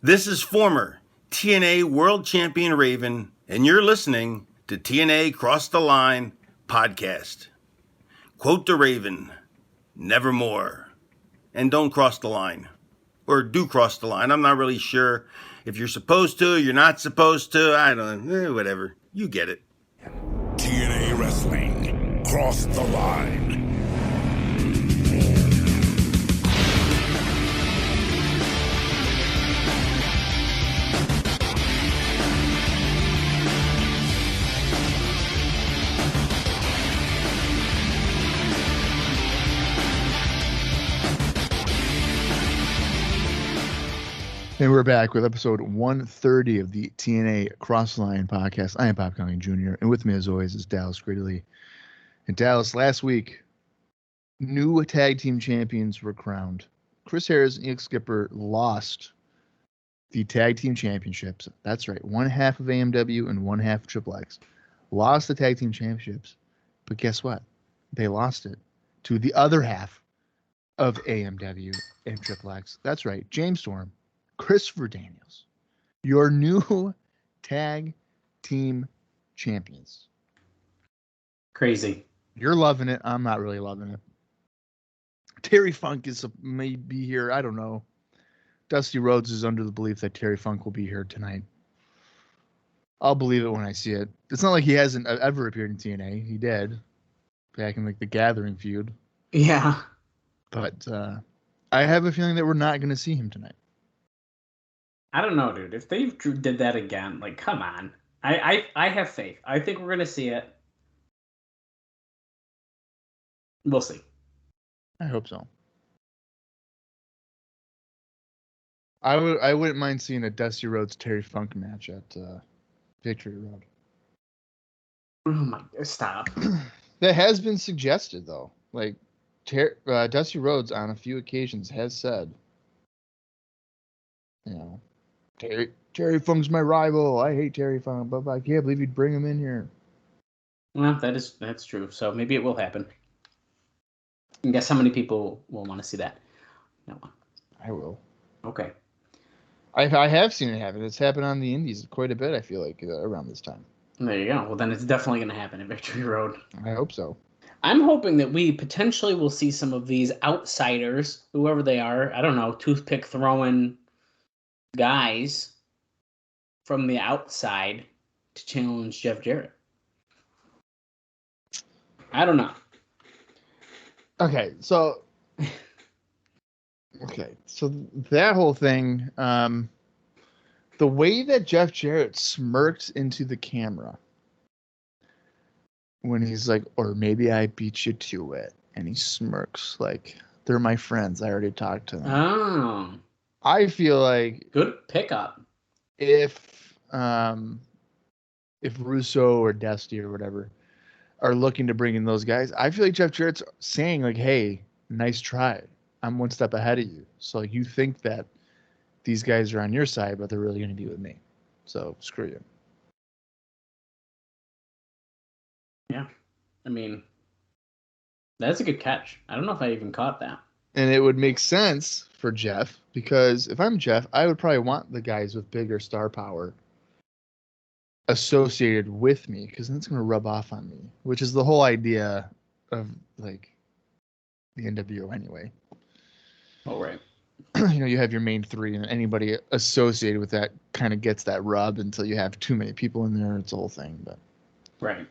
This is former TNA World Champion Raven, and you're listening to TNA Cross the Line podcast. Quote the Raven, nevermore. And don't cross the line. Or do cross the line. I'm not really sure if you're supposed to, you're not supposed to. I don't know. Whatever. You get it. TNA Wrestling. Cross the Line. And we're back with episode 130 of the TNA Cross the Line podcast. I am Colling Jr. And with me, as always, is Dallas Gridley. And Dallas, last week, new tag team champions were crowned. Chris Harris and Elix Skipper lost the tag team championships. That's right, one half of AMW and one half of Triple X. Lost the tag team championships. But guess what? They lost it to the other half of AMW and Triple X. That's right, James Storm, Christopher Daniels, your new tag team champions. Crazy. You're loving it. I'm not really loving it. Terry Funk may be here. I don't know. Dusty Rhodes is under the belief that Terry Funk will be here tonight. I'll believe it when I see it. It's not like he hasn't ever appeared in TNA. He did back in like the Gathering feud. Yeah. But I have a feeling that we're not going to see him tonight. I don't know, dude. If they did that again, like, come on. I have faith. I think we're going to see it. We'll see. I hope so. I wouldn't mind seeing a Dusty Rhodes Terry Funk match at Victory Road. Oh my! Stop. That has been suggested though. Like Dusty Rhodes on a few occasions has said, you know, Terry Funk's my rival. I hate Terry Funk, but I can't believe you'd bring him in here. Well, that's true. So maybe it will happen. I guess how many people will want to see that? No one. I will. Okay. I have seen it happen. It's happened on the Indies quite a bit, I feel like, around this time. There you go. Well, then it's definitely going to happen at Victory Road. I hope so. I'm hoping that we potentially will see some of these outsiders, whoever they are, I don't know, toothpick throwing guys from the outside to challenge Jeff Jarrett. I don't know. Okay, so that whole thing, the way that Jeff Jarrett smirked into the camera when he's like, or maybe I beat you to it, and he smirks like, they're my friends, I already talked to them. Oh. I feel like Good pickup. If Russo or Dusty or whatever are looking to bring in those guys, I feel like Jeff Jarrett's saying like, hey, nice try. I'm one step ahead of you. So like, you think that these guys are on your side, but they're really going to be with me. So screw you. Yeah. I mean, that's a good catch. I don't know if I even caught that. And it would make sense for Jeff, because if I'm Jeff, I would probably want the guys with bigger star power associated with me, because then it's going to rub off on me, which is the whole idea of like the NWO anyway. Oh, right. You know, you have your main three, and anybody associated with that kind of gets that rub until you have too many people in there. It's a whole thing, but right.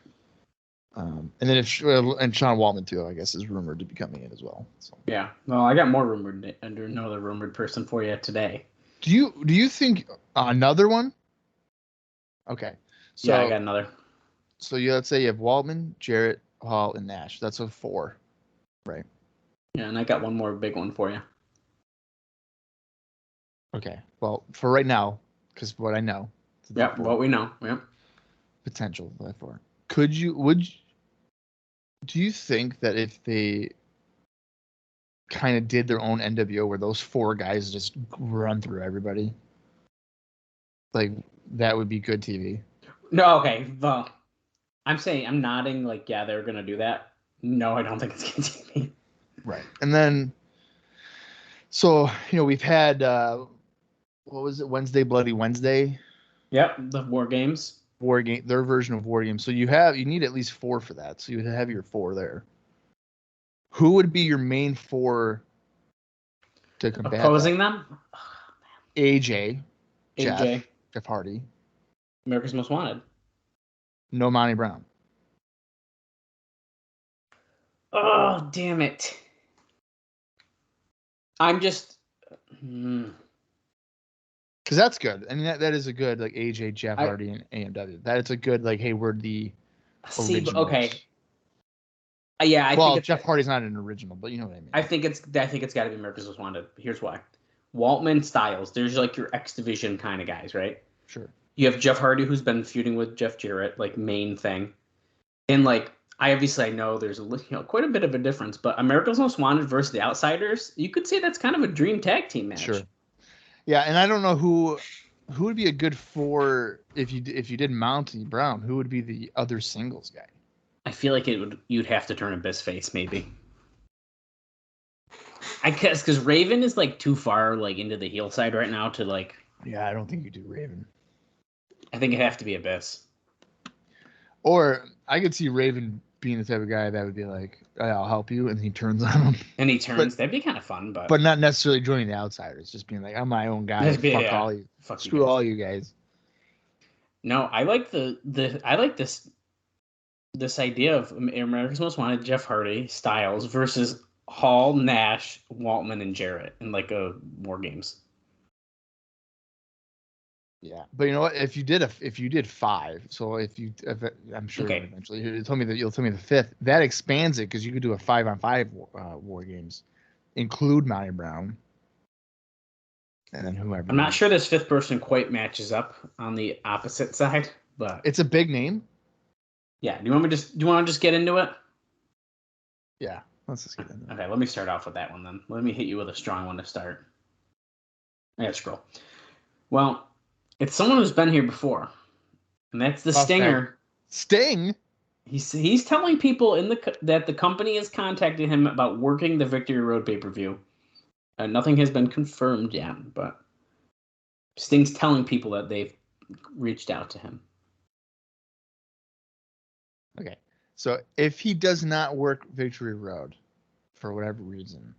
And then and Sean Waltman too, I guess, is rumored to be coming in as well. So. Yeah. Well, I got more rumored under another rumored person for you today. Do you think another one? Okay. So, yeah, I got another. So let's say you have Waltman, Jarrett, Hall, and Nash. That's a 4, right? Yeah, and I got one more big one for you. Okay. Well, for right now, because what I know. Yeah, what we know. Yep. Potential for. Do you think that if they kind of did their own NWO where those 4 guys just run through everybody, like that would be good TV? No, okay. Well, I'm nodding like, yeah, they're going to do that. No, I don't think it's good TV. Right. And then, so, we've had what was it? Wednesday, Bloody Wednesday. Yep, the War Games. War game, their version of War Games. So you need at least 4 for that. So you would have your 4 there. Who would be your main 4 to combat opposing that? them? AJ, AJ, Jeff Hardy, America's Most Wanted. no Monty Brown. Oh, damn it! I'm just. Because that's good. I mean, that is a good, like, AJ, Jeff Hardy, and AMW. That is a good, like, hey, we're the originals. Okay. Yeah, I well, think Jeff Hardy's not an original, but you know what I mean. I think it's got to be America's Most Wanted. Here's why: Waltman, Styles. There's like your X Division kind of guys, right? Sure. You have Jeff Hardy, who's been feuding with Jeff Jarrett, like main thing, and like I know there's quite a bit of a difference, but America's Most Wanted versus the Outsiders, you could say that's kind of a dream tag team match. Sure. Yeah, and I don't know who would be a good 4 if you did Monty Brown. Who would be the other singles guy? I feel like you'd have to turn Abyss face maybe. I guess because Raven is like too far like into the heel side right now to like. Yeah, I don't think you do Raven. I think it'd have to be Abyss. Or I could see Raven being the type of guy that would be like, I'll help you, and he turns on him. And he turns. That'd be kind of fun, but not necessarily joining the Outsiders. Just being like, I'm my own guy. Fuck all you. Screw all you guys. No, I like I like this idea of America's Most Wanted, Jeff Hardy, Styles versus Hall, Nash, Waltman, and Jarrett in like a War Games. Yeah, but you know what? If you did 5, so I'm sure eventually you'll tell me the 5th. That expands it because you could do a 5-on-5 War Games, include Monty Brown, and then whoever. I'm not sure this 5th person quite matches up on the opposite side, but it's a big name. Yeah. Do you want to just get into it? Yeah, let's just get into it. Okay, let me start off with that one then. Let me hit you with a strong one to start. I gotta scroll. Well, it's someone who's been here before, and that's the Stinger. Sting. He's telling people that the company has contacted him about working the Victory Road pay-per-view. Nothing has been confirmed yet, but Sting's telling people that they've reached out to him. Okay, so if he does not work Victory Road for whatever reason,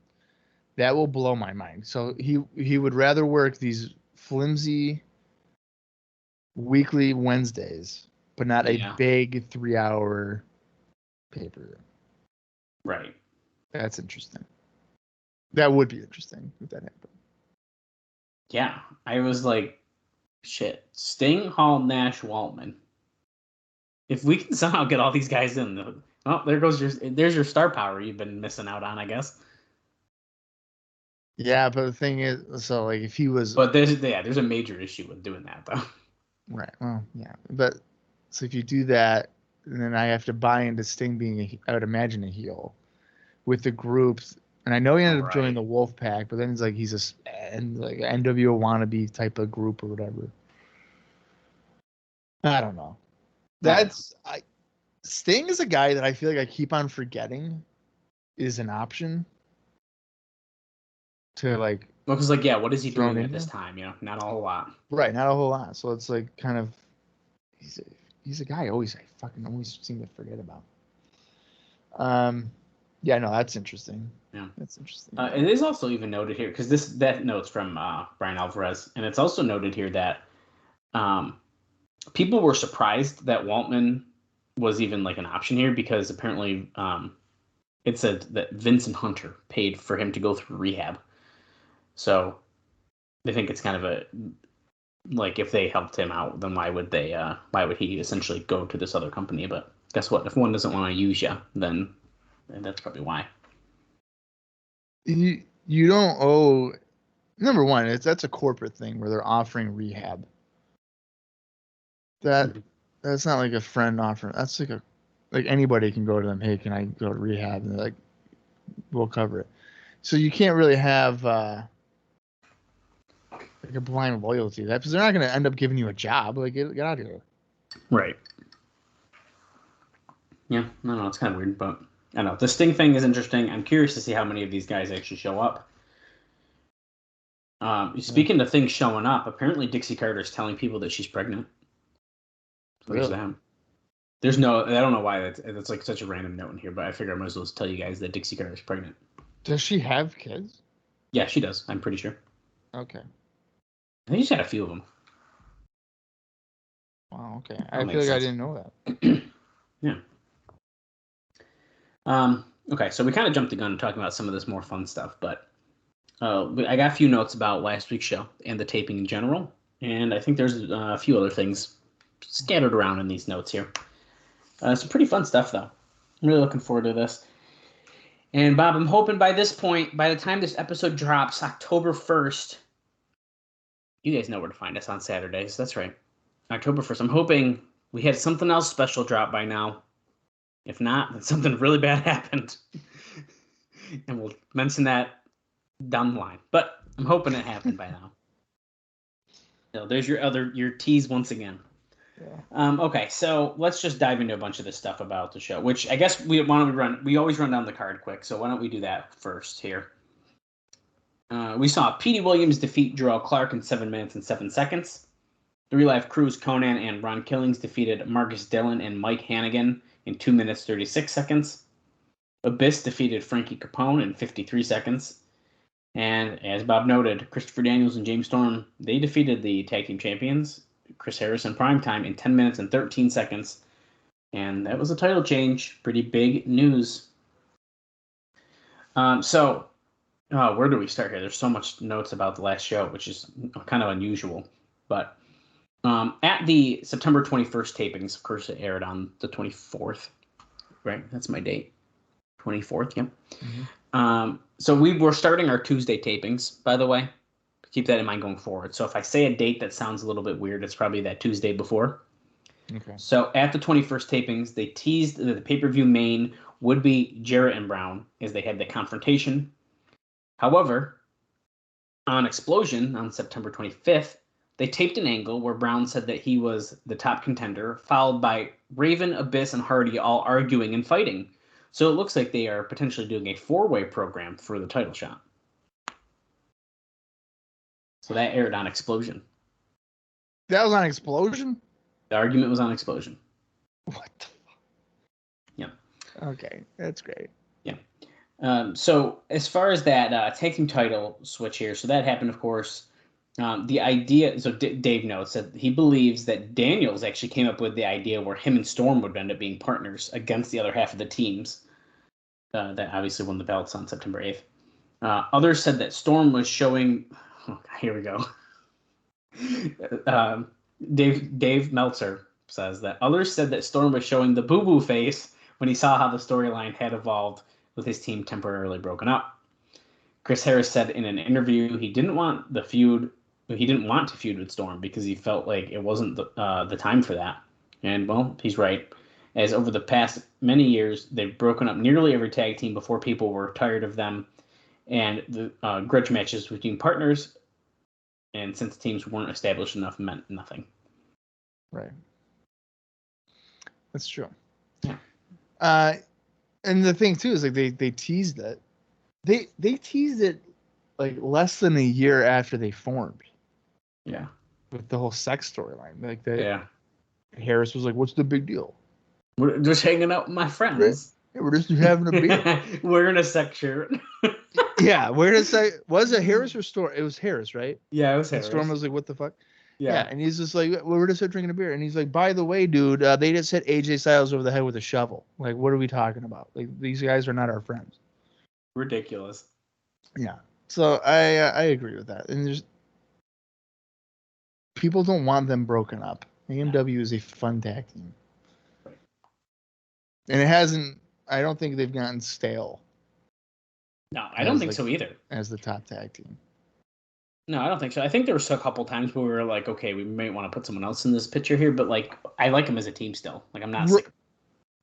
that will blow my mind. So he would rather work these flimsy weekly Wednesdays, but not a big 3-hour pay-per-view. Right. That's interesting. That would be interesting if that happened. Yeah, I was like, shit. Sting, Hall, Nash, Waltman. If we can somehow get all these guys in, there's your star power you've been missing out on, I guess. Yeah, but the thing is, so like if he was, but there's a major issue with doing that though. Right. Well, yeah, but so if you do that, then I have to buy into Sting being, I would imagine, a heel with the groups. And I know he ended up joining the Wolf Pack, but then it's like he's like NWO wannabe type of group or whatever. I don't know. Sting is a guy that I feel like I keep on forgetting is an option to like. Well, because what is he doing at this time? Not a whole lot. Right, not a whole lot. So it's like kind of he's a guy I fucking always seem to forget about. Yeah, no, that's interesting. Yeah, that's interesting. It is also even noted here because that note's from Brian Alvarez, and it's also noted here that people were surprised that Waltman was even like an option here because apparently it said that Vincent Hunter paid for him to go through rehab. So they think it's kind of if they helped him out, then why would he essentially go to this other company? But guess what? If one doesn't want to use you, then that's probably why. You don't owe. Number one, that's a corporate thing where they're offering rehab. That's not like a friend offering. That's like anybody can go to them. Hey, can I go to rehab? And they're like, we'll cover it. So you can't really have like a blind loyalty to that because they're not going to end up giving you a job. Like get out of here. Right. Yeah, no, it's kind of weird, but I don't know. The Sting thing is interesting. I'm curious to see how many of these guys actually show up. Speaking of things showing up, apparently Dixie Carter is telling people that she's pregnant. So there's them. There's no, I don't know why that's like such a random note in here, but I figure I might as well tell you guys that Dixie Carter is pregnant. Does she have kids? Yeah, she does. I'm pretty sure. Okay. I think she's had a few of them. Wow. Okay. I feel like I didn't know that. Yeah. Okay, so we kind of jumped the gun talking about some of this more fun stuff, but I got a few notes about last week's show and the taping in general, and I think there's a few other things scattered around in these notes here. Some pretty fun stuff, though. I'm really looking forward to this. And, Bob, I'm hoping by this point, by the time this episode drops, October 1st, you guys know where to find us on Saturdays. That's right. October 1st. I'm hoping we had something else special drop by now. If not, then something really bad happened. And we'll mention that down the line. But I'm hoping it happened by now. So there's your tease once again. Yeah. Okay, so let's just dive into a bunch of this stuff about the show, which I guess we always run down the card quick, so why don't we do that first here? We saw Petey Williams defeat Jarrell Clark in 7 minutes and 7 seconds. 3 Live Crew's Conan and Ron Killings defeated Marcus Dillon and Mike Hannigan in 2 minutes 36 seconds. Abyss defeated Frankie Capone in 53 seconds. And as Bob noted, Christopher Daniels and James Storm, they defeated the tag team champions, Chris Harris and Primetime, in 10 minutes and 13 seconds. And that was a title change. Pretty big news. So where do we start here? There's so much notes about the last show, which is kind of unusual. But at the September 21st tapings, of course, it aired on the 24th. Right? That's my date. 24th, yep. Mm-hmm. So we were starting our Tuesday tapings, by the way. Keep that in mind going forward. So if I say a date that sounds a little bit weird, it's probably that Tuesday before. Okay. So at the 21st tapings, they teased that the pay-per-view main would be Jarrett and Brown, as they had the confrontation. However, on Explosion on September 25th, they taped an angle where Brown said that he was the top contender, followed by Raven, Abyss, and Hardy all arguing and fighting. So it looks like they are potentially doing a 4-way program for the title shot. So that aired on Explosion. That was on Explosion? The argument was on Explosion. What the fuck? Yeah. Okay, that's great. Yeah. So as far as that tag team title switch here, so that happened, of course. The idea, so Dave notes that he believes that Daniels actually came up with the idea where him and Storm would end up being partners against the other half of the teams that obviously won the belts on September 8th. Others said that Storm was showing... Oh, here we go. Dave Meltzer says that others said that Storm was showing the boo-boo face when he saw how the storyline had evolved with his team temporarily broken up. Chris Harris said in an interview he didn't want to feud with Storm because he felt like it wasn't the time for that. And, well, he's right. As over the past many years, they've broken up nearly every tag team before people were tired of them. And the grudge matches between partners, and since teams weren't established enough, meant nothing. Right. That's true. Yeah. And the thing too is like they teased it. They teased it like less than a year after they formed. Yeah. With the whole sex storyline, like Yeah. Harris was like, "What's the big deal? We're just hanging out with my friends. Right? Yeah, we're just having a beer. Wearing a sex shirt." Yeah, where did say was it Harris or Storm? It was Harris, right? Yeah, it was Harris. And Storm was like, "What the fuck?" Yeah, and he's just like, well, "We're just drinking a beer," and he's like, "By the way, dude, they just hit AJ Styles over the head with a shovel. Like, what are we talking about? Like, these guys are not our friends." Ridiculous. Yeah, so I agree with that, and there's people don't want them broken up. AMW is a fun tag team, and it hasn't. I don't think they've gotten stale. No, I don't think so either. As the top tag team. No, I don't think so. I think there was a couple times where we were like, okay, we might want to put someone else in this picture here, but like, I like them as a team still. Like, I'm not sick.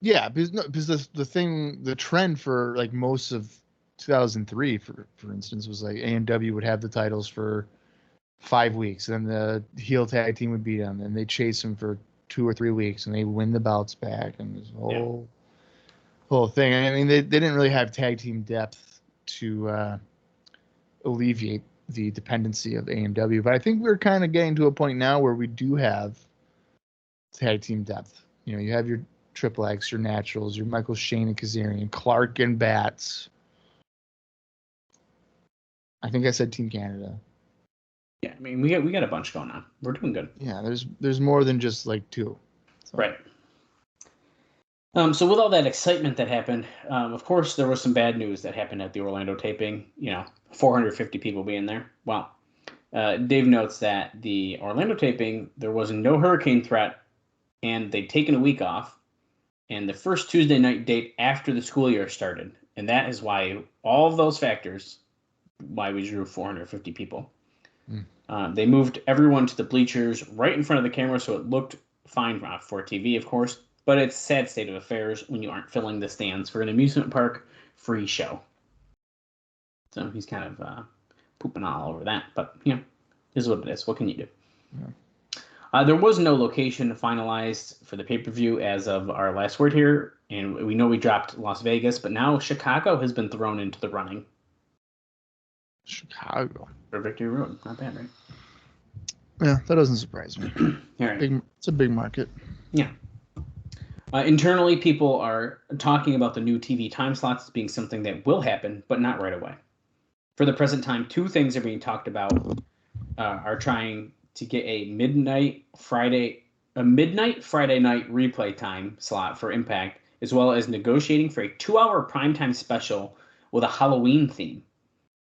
Yeah, because the trend for like most of 2003, for instance, was like AMW would have the titles for 5 weeks, and the heel tag team would beat them, and they chase them for 2 or 3 weeks, and they win the belts back, and this whole thing. I mean, they didn't really have tag team depth to alleviate the dependency of AMW. But I think we're kind of getting to a point now where we do have tag team depth. You know, you have your Triple X, your Naturals, your Michael Shane and Kazarian, Clark and Bats. I think I said Team Canada. Yeah, I mean, we got a bunch going on. We're doing good. Yeah, there's more than just like two. So. Right. So with all that excitement that happened, of course, there was some bad news that happened at the Orlando taping. 450 people being there. Well, Dave notes that the Orlando taping, there was no hurricane threat, and they'd taken a week off, and the first Tuesday night date after the school year started. And that is why all of those factors, why we drew 450 people. They moved everyone to the bleachers right in front of the camera, so it looked fine for TV, of course. But it's a sad state of affairs when you aren't filling the stands for an amusement park free show. So he's kind of pooping all over that. But, this is what it is. What can you do? Yeah. There was no location finalized for the pay-per-view as of our last word here. And we know we dropped Las Vegas, but now Chicago has been thrown into the running. Chicago. For Victory Road. Not bad, right? Yeah, that doesn't surprise me. Right. It's a big market. Yeah. Internally, people are talking about the new TV time slots as being something that will happen, but not right away. For the present time, two things are being talked about. Are trying to get a midnight Friday night replay time slot for Impact, as well as negotiating for a 2-hour primetime special with a Halloween theme.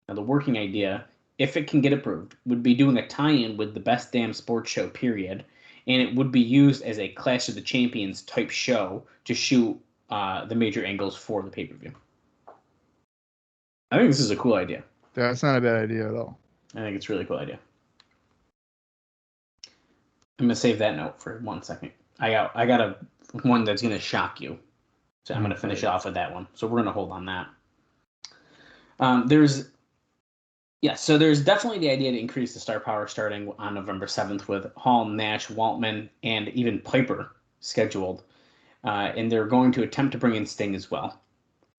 Now, the working idea, if it can get approved, would be doing a tie-in with the Best Damn Sports Show, period, and it would be used as a Clash of the Champions type show to shoot the major angles for the pay-per-view. I think this is a cool idea. That's not a bad idea at all. I think it's a really cool idea. I'm going to save that note for 1 second. I got one that's going to shock you. So I'm going to finish off with that one. So we're going to hold on that. So there's definitely the idea to increase the star power starting on November 7th with Hall, Nash, Waltman, and even Piper scheduled. And they're going to attempt to bring in Sting as well.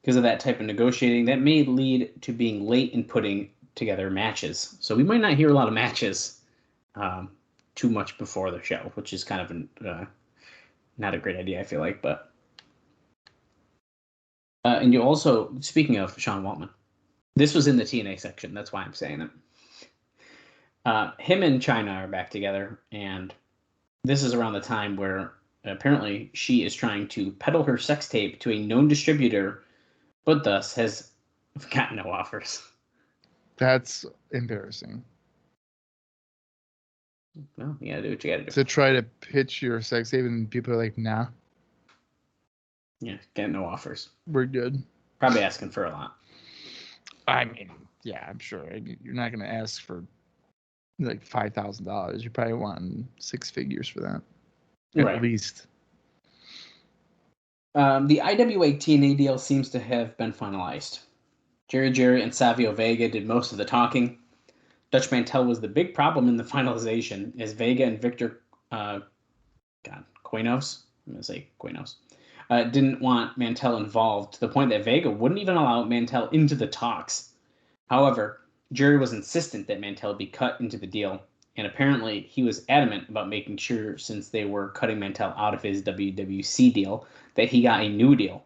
Because of that type of negotiating, that may lead to being late in putting together matches. So we might not hear a lot of matches too much before the show, which is kind of not a great idea, I feel like. But and you also, speaking of Sean Waltman, this was in the TNA section. That's why I'm saying it. Him and Chyna are back together, and this is around the time where apparently she is trying to peddle her sex tape to a known distributor, but thus has gotten no offers. That's embarrassing. Well, you gotta do what you gotta do. To try to pitch your sex tape and people are like, nah. Yeah, get no offers. We're good. Probably asking for a lot. I mean, yeah, I'm sure. You're not going to ask for like $5,000. You're probably wanting 6 figures for that. At least. The IWA TNA deal seems to have been finalized. Jarrett and Savio Vega did most of the talking. Dutch Mantel was the big problem in the finalization, as Vega and Victor Quenos, I'm going to say Quenos, didn't want Mantel involved, to the point that Vega wouldn't even allow Mantel into the talks. However, Jerry was insistent that Mantel be cut into the deal, and apparently he was adamant about making sure, since they were cutting Mantel out of his WWC deal, that he got a new deal.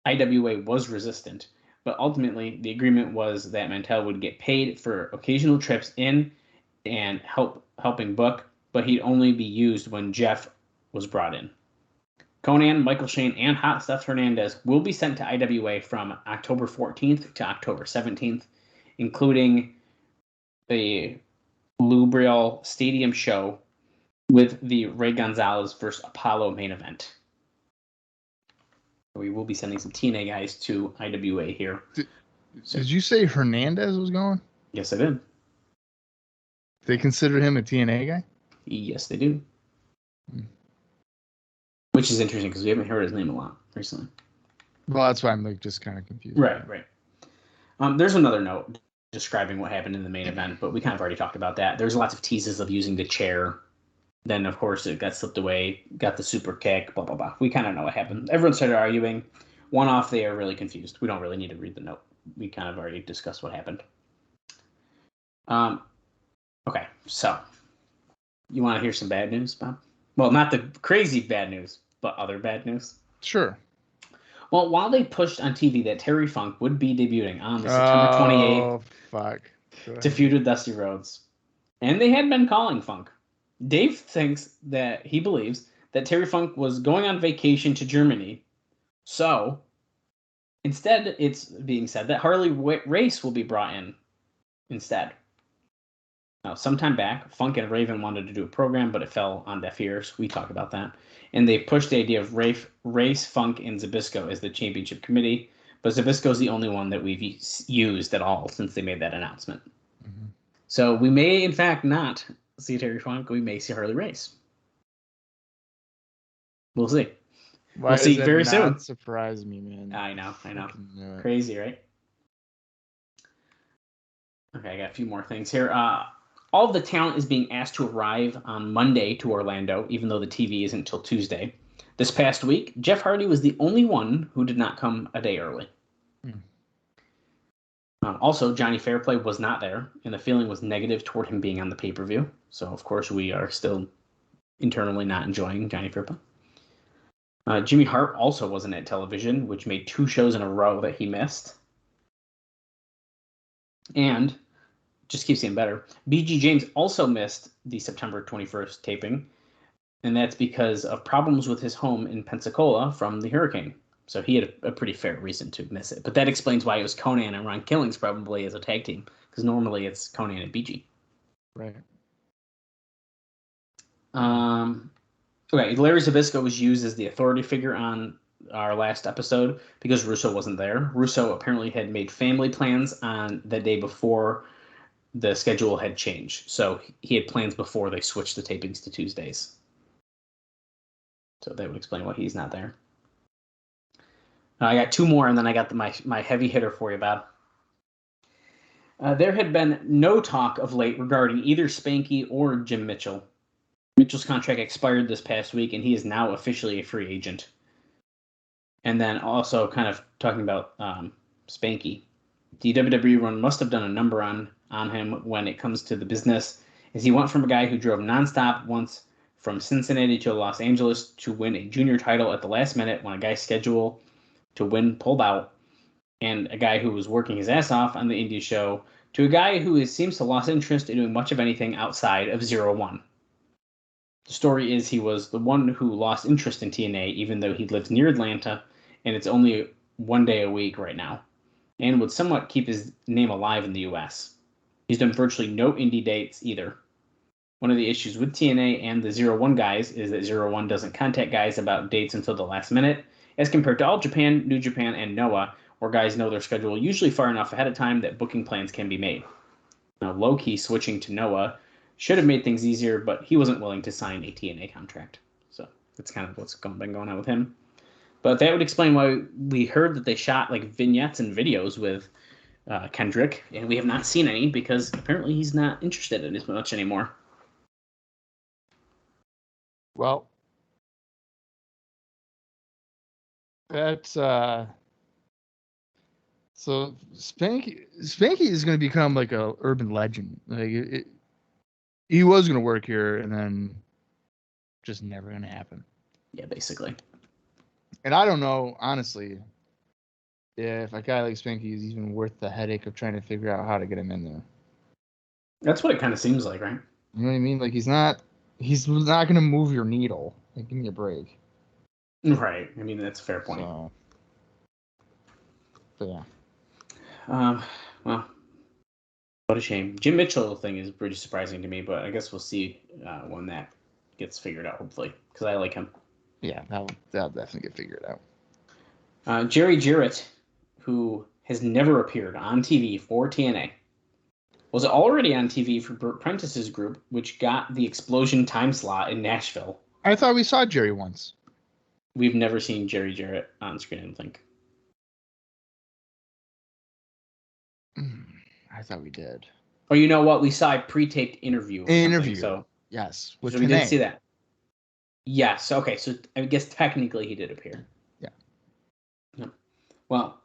IWA was resistant, but ultimately the agreement was that Mantel would get paid for occasional trips in and helping book, but he'd only be used when Jeff was brought in. Conan, Michael Shane, and Hot Stuff Hernandez will be sent to IWA from October 14th to October 17th, including the Lubriel Stadium show with the Ray Gonzalez vs. Apollo main event. We will be sending some TNA guys to IWA here. Did you say Hernandez was going? Yes, I did. They consider him a TNA guy? Yes, they do. Which is interesting because we haven't heard his name a lot recently. Well, that's why I'm like just kind of confused. Right. There's another note describing what happened in the main event, but we kind of already talked about that. There's lots of teases of using the chair. Then, of course, it got slipped away, got the super kick, blah, blah, blah. We kind of know what happened. Everyone started arguing. One off, they are really confused. We don't really need to read the note. We kind of already discussed what happened. Okay, so you want to hear some bad news, Bob? Well, not the crazy bad news, but other bad news. Sure. Well, while they pushed on TV that Terry Funk would be debuting on the September 28th fuck. to feud with Dusty Rhodes, and they had been calling Funk, Dave he believes that Terry Funk was going on vacation to Germany. So instead, it's being said that Harley Race will be brought in instead. Now, sometime back, Funk and Raven wanted to do a program, but it fell on deaf ears. We talk about that. And they pushed the idea of Race, Funk, and Zbyszko as the championship committee. But Zbyszko is the only one that we've used at all since they made that announcement. Mm-hmm. So we may, in fact, not see Terry Funk. We may see Harley Race. We'll see. We'll see very soon. Surprise me, man. I know. Crazy, right? Okay, I got a few more things here. All of the talent is being asked to arrive on Monday to Orlando, even though the TV isn't until Tuesday. This past week, Jeff Hardy was the only one who did not come a day early. Also, Johnny Fairplay was not there, and the feeling was negative toward him being on the pay-per-view. So, of course, we are still internally not enjoying Johnny Fairplay. Jimmy Hart also wasn't at television, which made 2 shows in a row that he missed. And just keeps getting better. BG James also missed the September 21st taping, and that's because of problems with his home in Pensacola from the hurricane. So he had a pretty fair reason to miss it. But that explains why it was Conan and Ron Killings probably as a tag team, because normally it's Conan and BG. Right. Okay, Larry Zbyszko was used as the authority figure on our last episode because Russo wasn't there. Russo apparently had made family plans on the day before the schedule had changed. So he had plans before they switched the tapings to Tuesdays. So that would explain why he's not there. I got 2 more, and then I got my heavy hitter for you, Bob. There had been no talk of late regarding either Spanky or Jim Mitchell. Mitchell's contract expired this past week, and he is now officially a free agent. And then also kind of talking about Spanky. The WWE run must have done a number on him when it comes to the business, as he went from a guy who drove nonstop once from Cincinnati to Los Angeles to win a junior title at the last minute when a guy's schedule to win pulled out, and a guy who was working his ass off on the indie show to a guy who seems to lost interest in doing much of anything outside of 0-1. The story is he was the one who lost interest in TNA, even though he lives near Atlanta, and it's only 1 day a week right now, and would somewhat keep his name alive in the U.S. He's done virtually no indie dates either. One of the issues with TNA and the 0-1 guys is that 0-1 doesn't contact guys about dates until the last minute, as compared to All Japan, New Japan, and Noah, where guys know their schedule usually far enough ahead of time that booking plans can be made. Now, Low-Key switching to Noah should have made things easier, but he wasn't willing to sign a TNA contract. So that's kind of what's been going on with him. But that would explain why we heard that they shot like vignettes and videos with Kendrick, and we have not seen any because apparently he's not interested in as much anymore. Well, that's so Spanky is going to become like a urban legend. Like he was going to work here, and then just never going to happen. Yeah, basically. And I don't know, honestly, if a guy like Spanky is even worth the headache of trying to figure out how to get him in there. That's what it kind of seems like, right? You know what I mean? Like he's not going to move your needle. Like, give me a break. Right. I mean, that's a fair point. So, but yeah. Well, what a shame. Jim Mitchell thing is pretty surprising to me, but I guess we'll see when that gets figured out, hopefully, because I like him. Yeah, that'll definitely get figured out. Jerry Jarrett, who has never appeared on TV for TNA, was already on TV for Burt Prentice's group, which got the Explosion time slot in Nashville. I thought we saw Jerry once. We've never seen Jerry Jarrett on screen, I don't think. I thought we did. Oh, you know what? We saw a pre-taped interview. So yes, so we did see that. Yes. Okay. So I guess technically he did appear. Yeah. No. Well,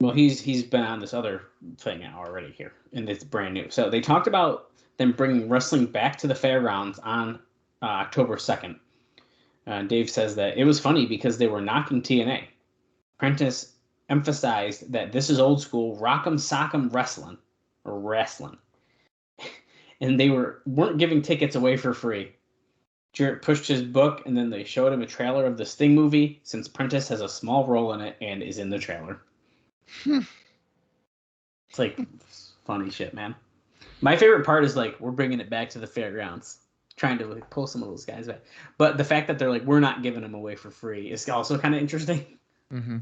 Well, he's been on this other thing now already here, and it's brand new. So they talked about them bringing wrestling back to the fairgrounds on October 2nd. Dave says that it was funny because they were knocking TNA. Prentice emphasized that this is old school rock'em sock'em wrestling, and they weren't giving tickets away for free. Jarrett pushed his book, and then they showed him a trailer of the Sting movie, since Prentice has a small role in it and is in the trailer. It's like funny shit, man. My favorite part is like we're bringing it back to the fairgrounds, trying to like pull some of those guys back. But the fact that they're like we're not giving them away for free is also kind of interesting. Mm-hmm.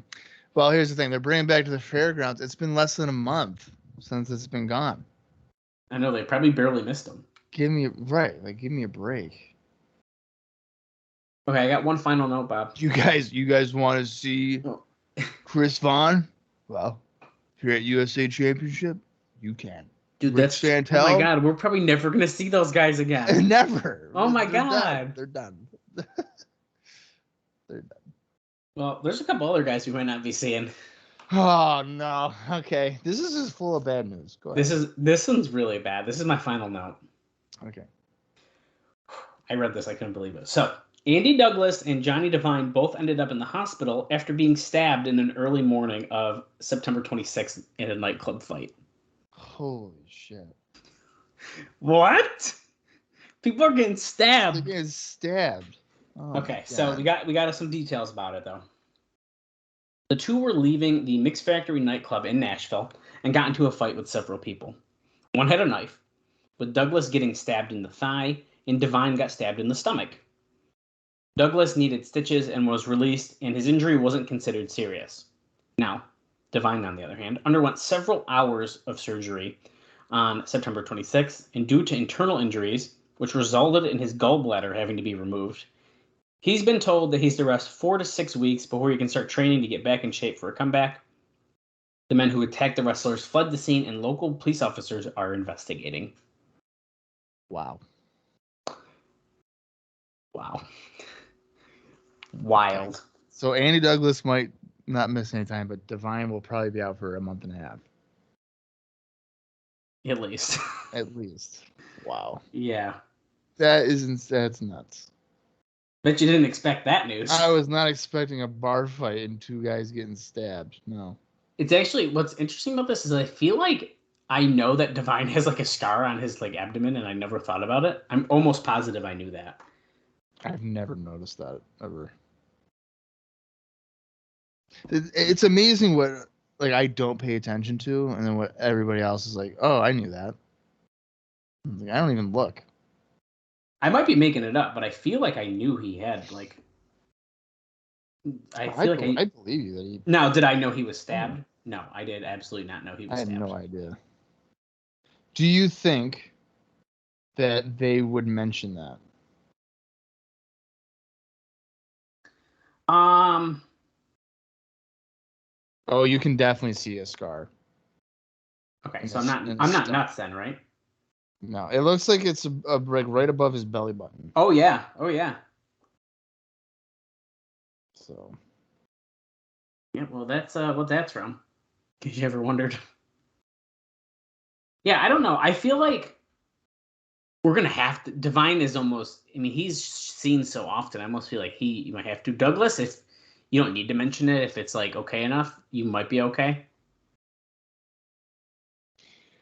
Well, here's the thing: they're bringing back to the fairgrounds. It's been less than a month since it's been gone. I know they probably barely missed them. Give me a break. Okay, I got one final note, Bob. You guys want to see Chris Vaughn? Well, if you're at USA Championship, you can. Dude, Rick that's Santel? Oh my god, we're probably never gonna see those guys again. Never. Oh my god. They're done. They're done. Well, there's a couple other guys we might not be seeing. Oh no. Okay. This is just full of bad news. Go ahead. This one's really bad. This is my final note. Okay. I read this, I couldn't believe it. So Andy Douglas and Johnny Devine both ended up in the hospital after being stabbed in an early morning of September 26th in a nightclub fight. Holy shit. What? People are getting stabbed. They're getting stabbed. Oh, okay, so we got some details about it though. The two were leaving the Mix Factory nightclub in Nashville and got into a fight with several people. One had a knife, with Douglas getting stabbed in the thigh, and Devine got stabbed in the stomach. Douglas needed stitches and was released, and his injury wasn't considered serious. Now, Devine, on the other hand, underwent several hours of surgery on September 26th, and due to internal injuries, which resulted in his gallbladder having to be removed, he's been told that he's to rest 4 to 6 weeks before he can start training to get back in shape for a comeback. The men who attacked the wrestlers fled the scene, and local police officers are investigating. Wow. Wild. So Andy Douglas might not miss any time, but Devine will probably be out for a month and a half. At least. At least. Wow. Yeah. That's nuts. Bet you didn't expect that news. I was not expecting a bar fight and two guys getting stabbed. No. It's actually, what's interesting about this is I feel like I know that Devine has like a scar on his like abdomen, and I never thought about it. I'm almost positive I knew that. I've never noticed that ever. It's amazing what like I don't pay attention to, and then what everybody else is like, oh, I knew that. Like, I don't even look. I might be making it up, but I feel like I knew he had like. I believe you that he. Now, did I know he was stabbed? No, I did absolutely not know he was stabbed. I had no idea. Do you think that they would mention that? Oh, you can definitely see a scar. Okay, so I'm not nuts then, right? No, it looks like it's a break right above his belly button. Oh yeah. So. Yeah, well, that's what that's from. Because you ever wondered? Yeah, I don't know. I feel like we're gonna have to. Devine is almost. I mean, he's seen so often. I almost feel like you might have to. Douglas, if you don't need to mention it, if it's like okay enough, you might be okay.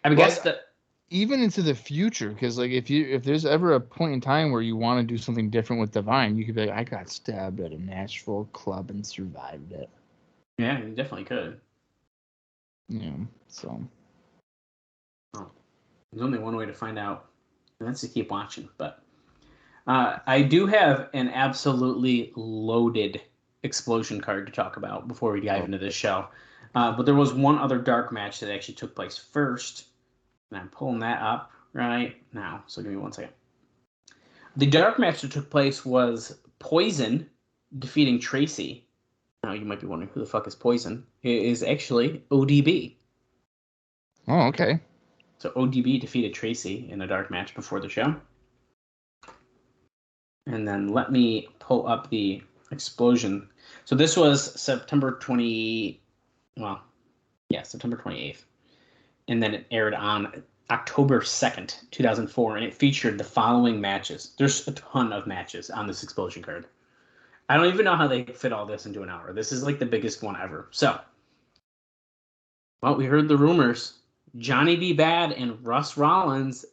I guess that even into the future, because like if there's ever a point in time where you want to do something different with Devine, you could be like, I got stabbed at a Nashville club and survived it. Yeah, you definitely could. Yeah, so. Oh, there's only one way to find out, and that's to keep watching. But I do have an absolutely loaded explosion card to talk about before we dive into this show. But there was one other dark match that actually took place first, and I'm pulling that up right now. So give me 1 second. The dark match that took place was Poison defeating Tracy. Now you might be wondering who the fuck is Poison. It is actually ODB. Oh, okay. So ODB defeated Tracy in a dark match before the show. And then let me pull up the explosion. So this was September 20. Well, Yeah, September 28th. And then it aired on October 2nd, 2004, and it featured the following matches. There's a ton of matches on this Explosion card. I don't even know how they fit all this into an hour. This is like the biggest one ever. So, well, we heard the rumors. Johnny B. Bad and Russ Rollins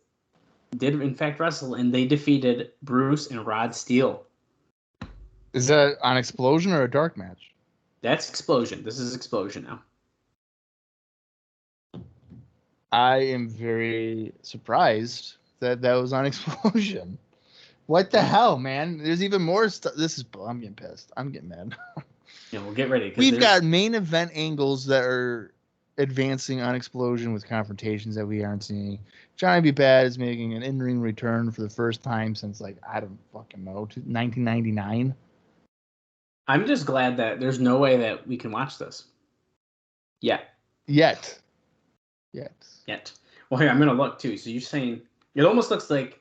did, in fact, wrestle, and they defeated Bruce and Rod Steele. Is that on Explosion or a dark match? That's Explosion. This is Explosion now. I am very surprised that was on Explosion. What the hell, man? There's even more stuff. I'm getting pissed. I'm getting mad. Yeah, we'll get ready. We've got main event angles that are advancing on Explosion with confrontations that we aren't seeing. Johnny B. Bad is making an in-ring return for the first time since, like, I don't fucking know, 1999. I'm just glad that there's no way that we can watch this. Yet. Well, here, I'm going to look, too. So you're saying, it almost looks like...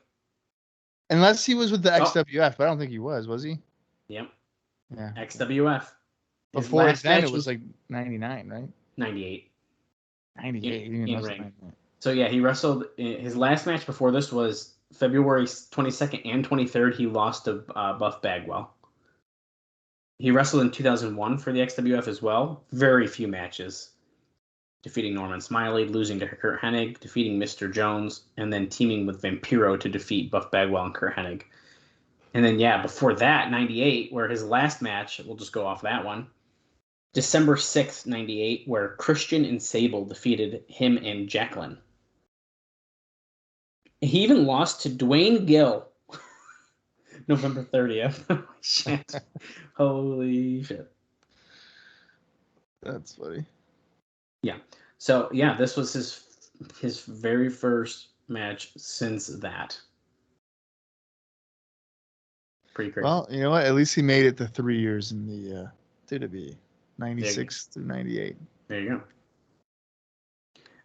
Unless he was with the XWF, but I don't think he was he? Yep. Yeah. XWF. Before then, it was like 99, right? 98. 98. In ring. So, yeah, he wrestled... His last match before this was February 22nd and 23rd. He lost to Buff Bagwell. He wrestled in 2001 for the XWF as well. Very few matches. Defeating Norman Smiley, losing to Kurt Hennig, defeating Mr. Jones, and then teaming with Vampiro to defeat Buff Bagwell and Kurt Hennig. And then, yeah, before that, 98, where his last match, we'll just go off that one, December 6th, 98, where Christian and Sable defeated him and Jacqueline. He even lost to Dwayne Gill. November 30th. Shit. Holy shit. That's funny. Yeah. So, yeah, this was his very first match since that. Pretty crazy. Well, you know what? At least he made it to 3 years in the WWE. 96 through 98. There you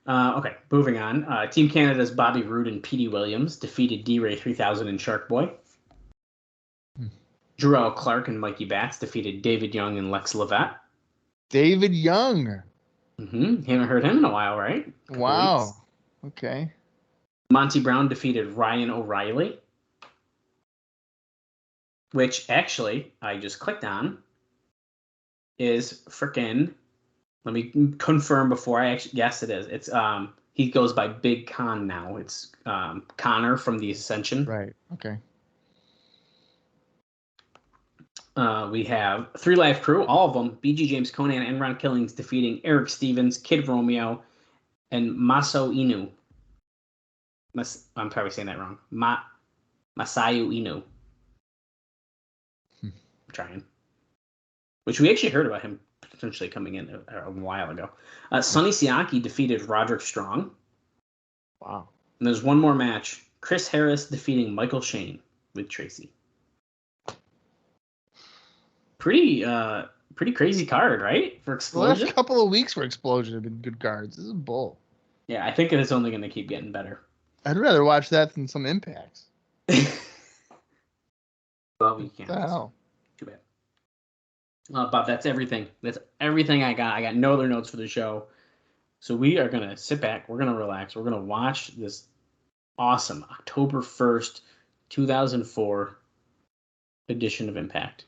go. Okay, moving on. Team Canada's Bobby Roode and Petey Williams defeated D-Ray 3000 and Shark Boy. Jarrell Clark and Mikey Batts defeated David Young and Lex Levette. David Young. Haven't heard him in a while, right? Wow. Okay. Monty Brown defeated Ryan O'Reilly, which actually I just clicked on is freaking. Let me confirm before I actually. Yes, it is. It's he goes by Big Con now. It's Connor from the Ascension. Right. Okay. We have 3 Live Crew, all of them, BG James Conan and Ron Killings defeating Eric Stevens, Kid Romeo, and Maso Inu. I'm probably saying that wrong. Masayu Inu. I'm trying. Which we actually heard about him potentially coming in a while ago. Sonny Siaki defeated Roderick Strong. Wow. And there's one more match. Chris Harris defeating Michael Shane with Tracy. Pretty crazy card, right? For Explosion. The last couple of weeks for Explosion have been good cards. This is bull. Yeah, I think it's only going to keep getting better. I'd rather watch that than some Impacts. Well, we can't. What the hell? Too bad. Bob, that's everything. That's everything I got. I got no other notes for the show. So we are going to sit back. We're going to relax. We're going to watch this awesome October 1st, 2004 edition of Impact.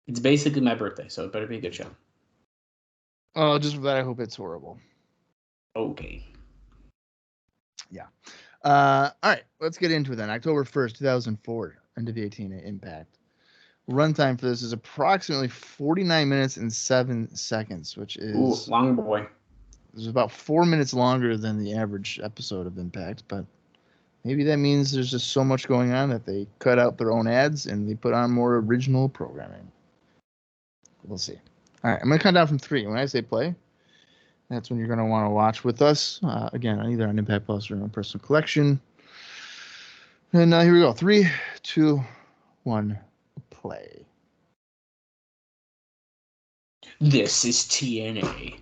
It's basically my birthday, so it better be a good show. Oh, just for that, I hope it's horrible. Okay. Yeah. All right, let's get into it then. October 1st, 2004, NWA TNA Impact. Runtime for this is approximately 49 minutes and 7 seconds, which is... long boy. It's about 4 minutes longer than the average episode of Impact, but maybe that means there's just so much going on that they cut out their own ads and they put on more original programming. We'll see. All right, I'm going to count down from 3. When I say play, that's when you're going to want to watch with us. Again, either on Impact Plus or on Personal Collection. And here we go. 3, 2, 1, play. This is TNA.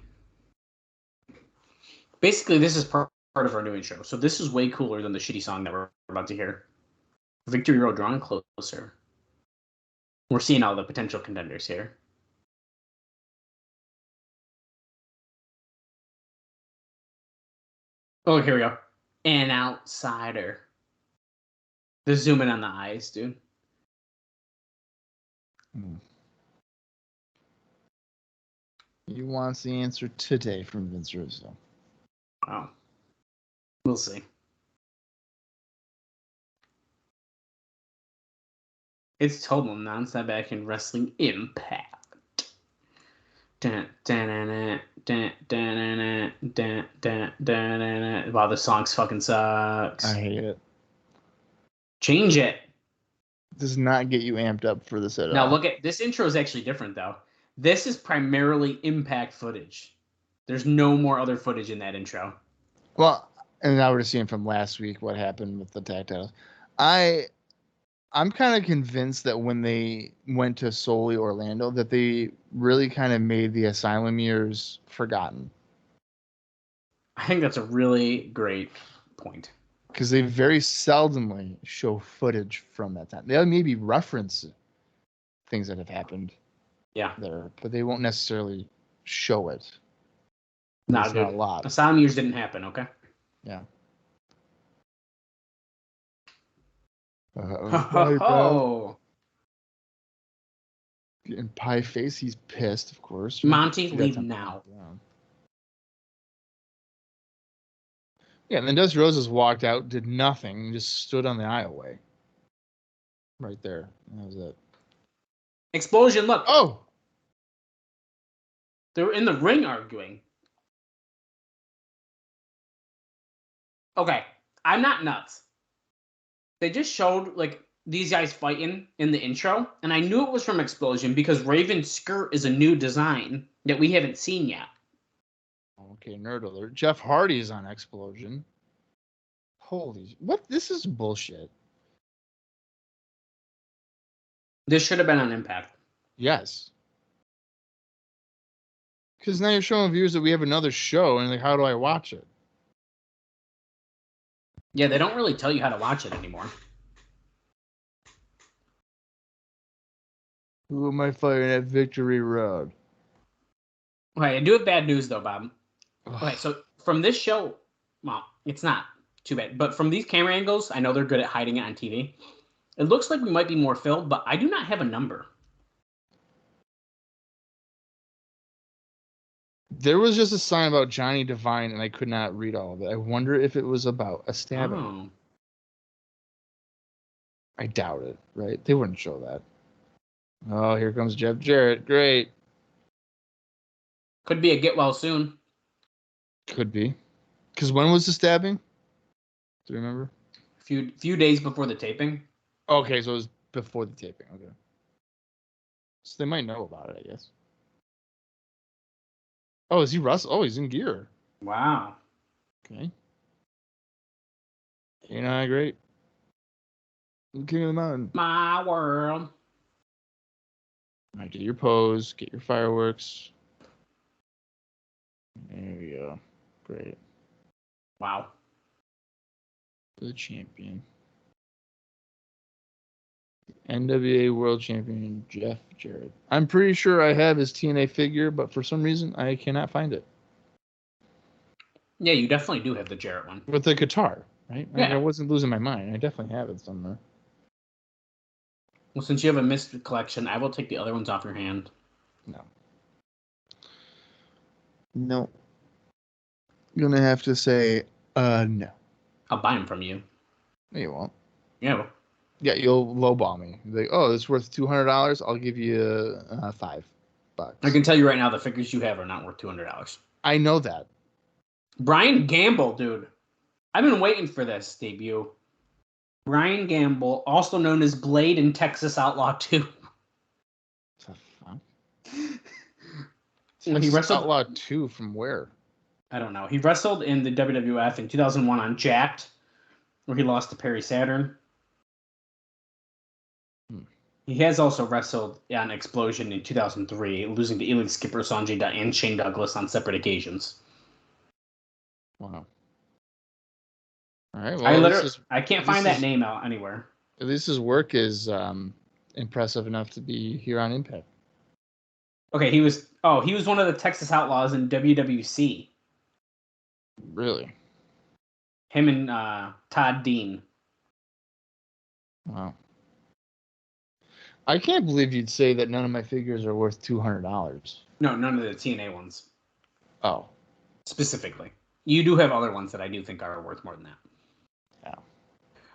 Basically, this is part of our new intro. So this is way cooler than the shitty song that we're about to hear. Victory Road drawing closer. We're seeing all the potential contenders here. Oh, here we go. An outsider. They're zooming on the eyes, dude. He wants the answer today from Vince Russo. Wow. We'll see. It's total nonstop back in wrestling impact. Wow, this song fucking sucks. I hate it. Change it. Does not get you amped up for this at all. Now look at this intro is actually different though. This is primarily impact footage. There's no more other footage in that intro. Well, and now we're seeing from last week what happened with the tag titles. I'm kind of convinced that when they went to solely Orlando, that they really kind of made the Asylum years forgotten. I think that's a really great point. Because they very seldomly show footage from that time. They'll maybe reference things that have happened there, but they won't necessarily show it. Not a lot. Asylum years didn't happen, okay? Yeah. In Pie Face, he's pissed, of course. Monty, leave now. Yeah, and then Dusty Roses walked out, did nothing, just stood on the aisleway. Right there. That was it. Explosion, look. Oh! They were in the ring arguing. Okay, I'm not nuts. They just showed, like, these guys fighting in the intro, and I knew it was from Explosion because Raven's skirt is a new design that we haven't seen yet. Okay, nerd alert. Jeff Hardy's on Explosion. Holy... What? This is bullshit. This should have been on Impact. Yes. Because now you're showing viewers that we have another show, and like, how do I watch it? Yeah, they don't really tell you how to watch it anymore. Who am I fighting at Victory Road? Okay, I do have bad news, though, Bob. Okay, so from this show, well, it's not too bad, but from these camera angles, I know they're good at hiding it on TV. It looks like we might be more filled, but I do not have a number. There was just a sign about Johnny Devine, and I could not read all of it. I wonder if it was about a stabbing. Oh. I doubt it, right? They wouldn't show that. Oh, here comes Jeff Jarrett. Great. Could be a get well soon. Could be. Because when was the stabbing? Do you remember? Few days before the taping. Okay, so it was before the taping. Okay. So they might know about it, I guess. Oh, is he Russell? Oh, he's in gear. Wow. Okay. You know, great. King of the Mountain. My world. All right, do your pose. Get your fireworks. There we go. Great. Wow. The champion. NWA World Champion Jeff Jarrett. I'm pretty sure I have his TNA figure, but for some reason I cannot find it. Yeah, you definitely do have the Jarrett one. With the guitar, right? Yeah. I wasn't losing my mind. I definitely have it somewhere. Well, since you have a missed collection, I will take the other ones off your hand. No. No. You're going to have to say, no. I'll buy them from you. No, you won't. Yeah. Yeah, you'll lowball me. Like, oh, this is worth $200. I'll give you $5. I can tell you right now, the figures you have are not worth $200. I know that. Brian Gamble, dude. I've been waiting for this debut. Brian Gamble, also known as Blade in Texas Outlaw 2. What the When fuck? he wrestled Outlaw 2 from where? I don't know. He wrestled in the WWF in 2001 on Jacked, where he lost to Perry Saturn. He has also wrestled on Explosion in 2003, losing to Elite Skipper Sanjay Dutt and Shane Douglas on separate occasions. Wow. All right. Well, I can't find that name out anywhere. At least his work is impressive enough to be here on Impact. Okay, he was one of the Texas Outlaws in WWC. Really? Him and Todd Dean. Wow. I can't believe you'd say that none of my figures are worth $200. No, none of the TNA ones. Oh. Specifically. You do have other ones that I do think are worth more than that. Yeah.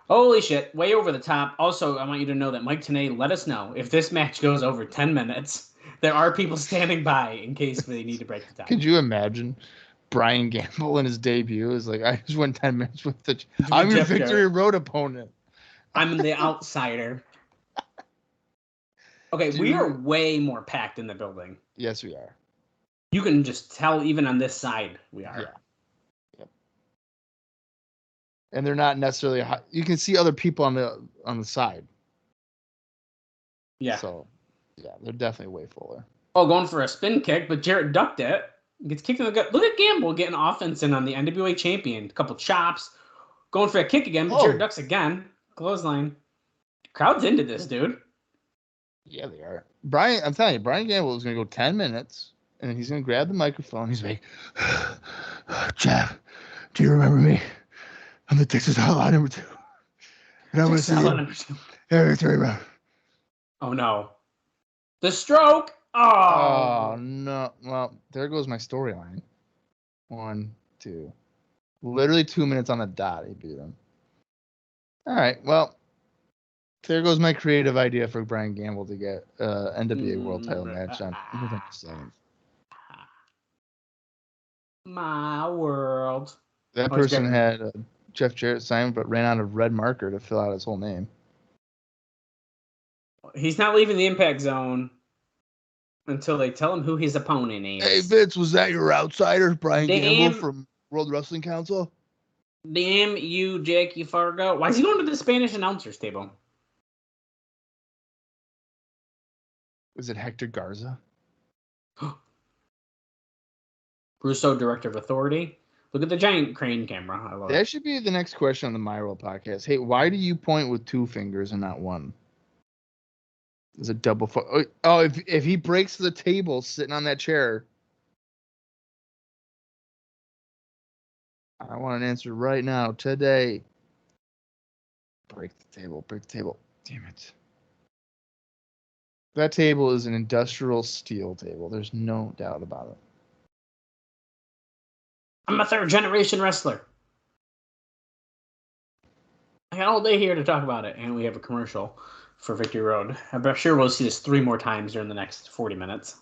Holy shit, way over the top. Also, I want you to know that Mike Tenay let us know if this match goes over 10 minutes, there are people standing by in case they need to break the tie. Could you imagine Brian Gamble in his debut is like, I just went 10 minutes with I'm your Victory Road opponent. I'm the outsider. Okay, we are way more packed in the building. Yes, we are. You can just tell even on this side we are. Yeah. Yep. And they're not necessarily high. You can see other people on the side. Yeah. So, yeah, they're definitely way fuller. Oh, going for a spin kick, but Jarrett ducked it. Gets kicked in the gut. Look at Gamble getting offense in on the NWA champion. A couple chops. Going for a kick again, but Jarrett ducks again. Clothesline. Crowd's into this, dude. Yeah, they are. I'm telling you, Brian Gamble is going to go 10 minutes, and then he's going to grab the microphone. He's like, Jeff, do you remember me? I'm the Texas Outlaw number 2. And I'm going to see you every 3 rounds. Oh, no. The stroke. Oh, no. Well, there goes my storyline. 1, 2. Literally 2 minutes on the dot, he beat him. All right, well, there goes my creative idea for Brian Gamble to get NWA World Title match on November 7th. My world. That person had Jeff Jarrett signed, but ran out of red marker to fill out his whole name. He's not leaving the impact zone until they tell him who his opponent is. Hey, Vince, was that your outsider, Brian Gamble from World Wrestling Council? Damn you, Jackie Fargo. Why is he going to the Spanish announcers table? Was it Hector Garza? Russo, Director of Authority. Look at the giant crane camera. I love it. That should be the next question on the My World podcast. Hey, why do you point with 2 fingers and not 1? Is it double foot? Oh, if he breaks the table sitting on that chair, I want an answer right now, today. Break the table. Damn it. That table is an industrial steel table. There's no doubt about it. I'm a 3rd-generation wrestler. I got all day here to talk about it, and we have a commercial for Victory Road. I'm sure we'll see this 3 more times during the next 40 minutes.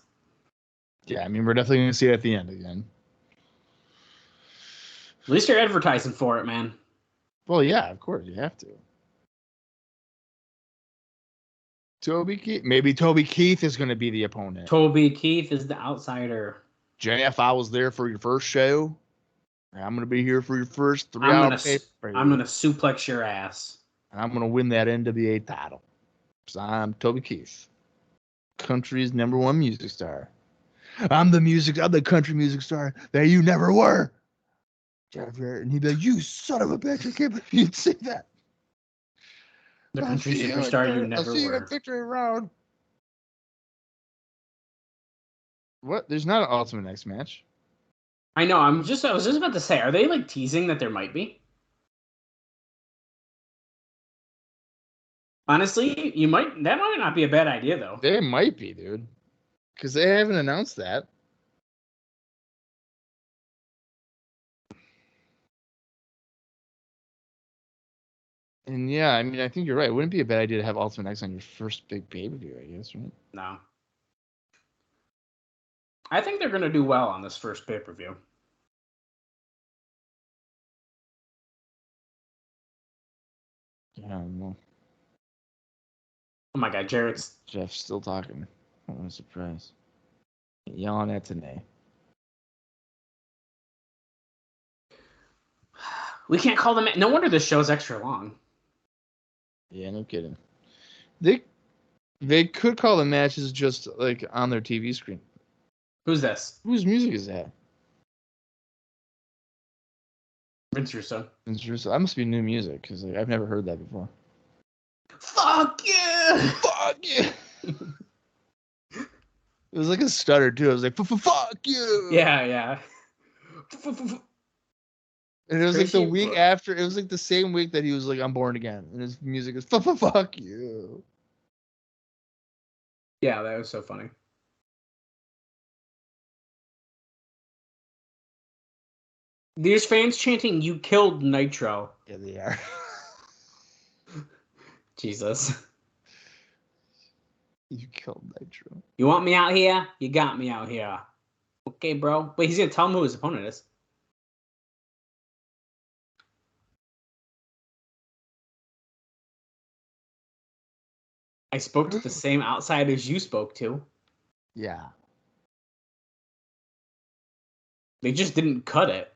Yeah, I mean, we're definitely going to see it at the end again. At least you're advertising for it, man. Well, yeah, of course, you have to. Toby Keith. Maybe Toby Keith is going to be the opponent. Toby Keith is the outsider. Jeff, I was there for your first show. I'm going to be here for your first 3-hour pay-per-view. I'm going to suplex your ass. And I'm going to win that NWA title. So I'm Toby Keith, country's #1 music star. I'm the country music star that you never were. Jeff Jarrett, and he'd be like, you son of a bitch, I can't believe you'd say that. The country superstar you never were. I'll see you at Victory Road. What? There's not an Ultimate X match. I know. I was just about to say, are they like teasing that there might be? Honestly, that might not be a bad idea though. They might be, dude. Because they haven't announced that. And yeah, I mean, I think you're right. It wouldn't be a bad idea to have Ultimate X on your first big pay-per-view, I guess, right? No. I think they're going to do well on this first pay-per-view. Yeah, I don't know. Oh my God, Jeff's still talking. What a surprise. Yelling at Tenay. We can't call them. No wonder this show's extra long. Yeah, no kidding. They could call the matches just like on their TV screen. Who's this? Whose music is that? Vince Russo. Vince Russo. That must be new music because I've never heard that before. Fuck you! Fuck you! It was like a stutter too. I was like, fuck you! Yeah. And it was like the Tracy week Brooks. after. It was like the same week that he was like, I'm born again. And his music is fuck you. Yeah, that was so funny. There's fans chanting, "You killed Nitro." Yeah, they are. Jesus. You killed Nitro. You want me out here? You got me out here. Okay, bro. Wait, he's gonna tell him who his opponent is. I spoke to the same outsiders you spoke to. Yeah. They just didn't cut it.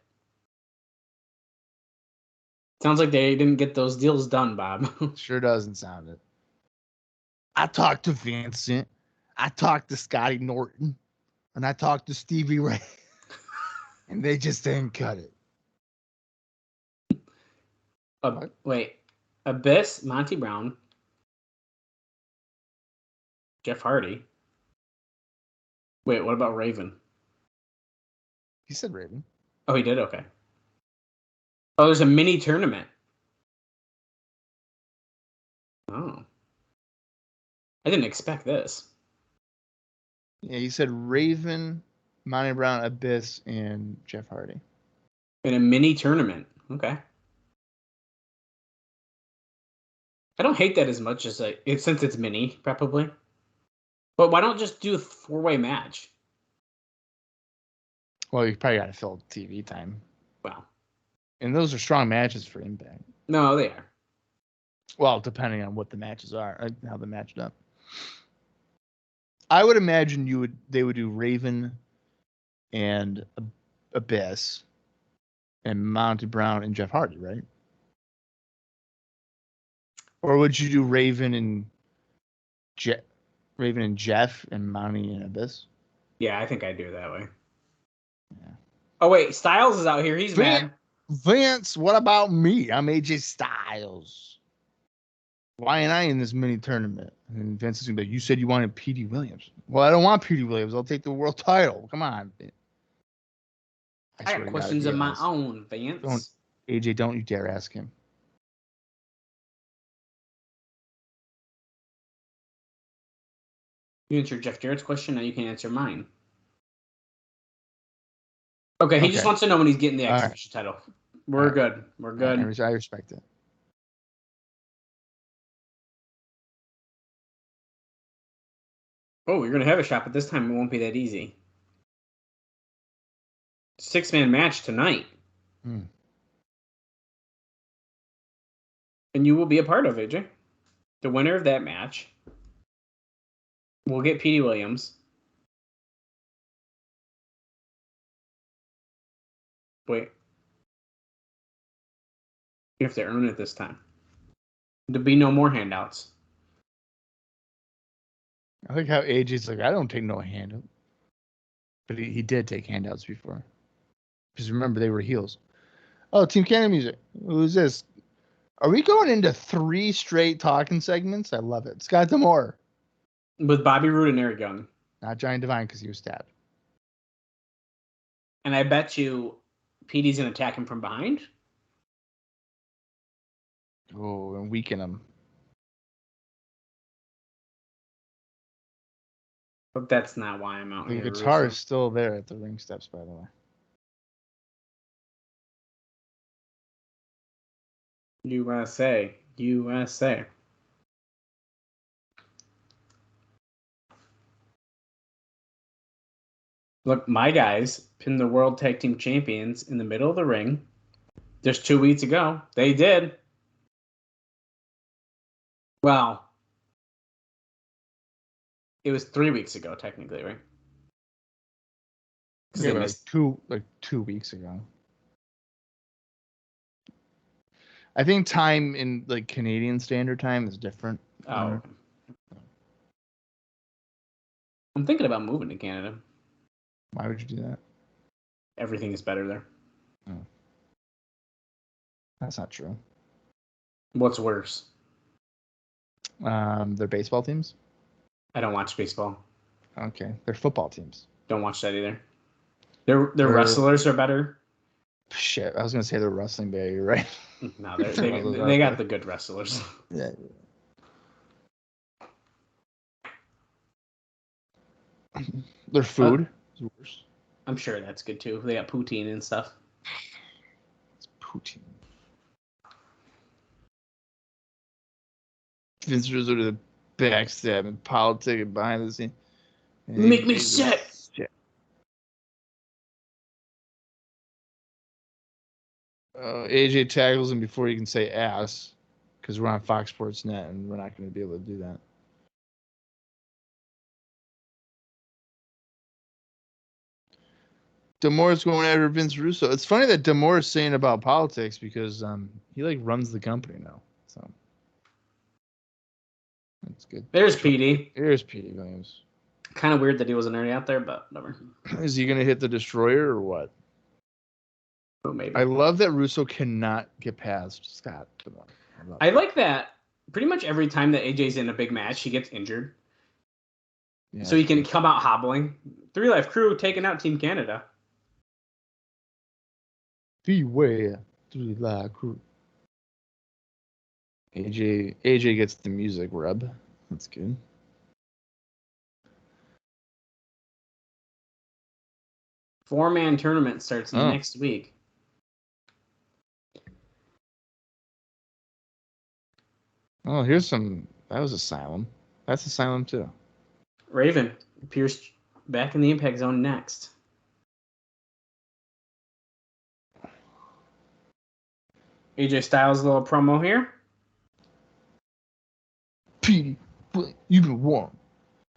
Sounds like they didn't get those deals done, Bob. Sure doesn't sound it. I talked to Vincent. I talked to Scotty Norton. And I talked to Stevie Ray. And they just didn't cut it. Wait. Abyss, Monty Brown, Jeff Hardy. Wait, what about Raven? He said Raven. Oh, he did? Okay. Oh, there's a mini tournament. Oh. I didn't expect this. Yeah, he said Raven, Monty Brown, Abyss, and Jeff Hardy. In a mini tournament. Okay. I don't hate that as much as since it's mini, probably. But why don't just do a 4-way match? Well, you probably got to fill TV time. Wow. And those are strong matches for Impact. No, they are. Well, depending on what the matches are, how they matched up. I would imagine they would do Raven and Abyss and Monty Brown and Jeff Hardy, right? Or would you do Raven and Jeff and Monty and Abyss? Yeah, I think I'd do it that way. Yeah. Oh, wait. Styles is out here. He's mad. Vince, what about me? I'm AJ Styles. Why ain't I in this mini tournament? And Vince is going to be like, you said you wanted Petey Williams. Well, I don't want Petey Williams. I'll take the world title. Come on. I got questions of my own, Vince. AJ, don't you dare ask him. You answered Jeff Jarrett's question. Now you can answer mine. Okay, he just wants to know when he's getting the X Division title. We're good. We're good. I respect it. Oh, you're going to have a shot, but this time it won't be that easy. 6-man match tonight. And you will be a part of it, AJ. The winner of that match will get Petey Williams. Wait. You have to earn it this time. There'll be no more handouts. I like how AJ's like, I don't take no handout. But he did take handouts before. Because remember, they were heels. Oh, Team Canada music. Who's this? Are we going into 3 straight talking segments? I love it. Scott D'Amore. With Bobby Roode and Eric Young. Not Giant Divine because he was stabbed. And I bet you Petey's going to attack him from behind. Oh, and weaken him. But that's not why I'm out The here. guitar is still there at the ring steps, by the way. USA. USA. Look, my guys pinned the World Tag Team Champions in the middle of the ring. Just 2 weeks ago. They did. Well, it was 3 weeks ago, technically, right? Yeah, like 2 weeks ago. I think time in like Canadian Standard Time is different. Oh. I'm thinking about moving to Canada. Why would you do that? Everything is better there. Oh. That's not true. What's worse? Their baseball teams? I don't watch baseball. Okay. They're football teams. Don't watch that either. Their wrestlers are better. Shit, I was gonna say they're wrestling bad. You're right. No, they got the good wrestlers. Yeah. Their food is worse. I'm sure that's good too. They got poutine and stuff. It's poutine. Vince Rizzo to the backstab and politic behind the scene. Make me sick. AJ tackles him before he can say ass because we're on Fox Sports Net and we're not going to be able to do that. Damore's going after Vince Russo. It's funny that Damore is saying about politics because he like runs the company now. So that's good. There's Petey. There's Petey Williams. Kind of weird that he wasn't already out there, but whatever. Is he going to hit the destroyer or what? Oh, maybe. I love that Russo cannot get past Scott Damore. I like that. Pretty much every time that AJ's in a big match, he gets injured. Yeah. So he can come out hobbling. 3 Life Crew taking out Team Canada. Beware, 3 Life Crew. AJ gets the music rub. That's good. Four-man tournament starts next week. Oh, here's some. That was Asylum. That's Asylum too. Raven appears back in the Impact Zone next. AJ Styles' little promo here. Petey, you've been won.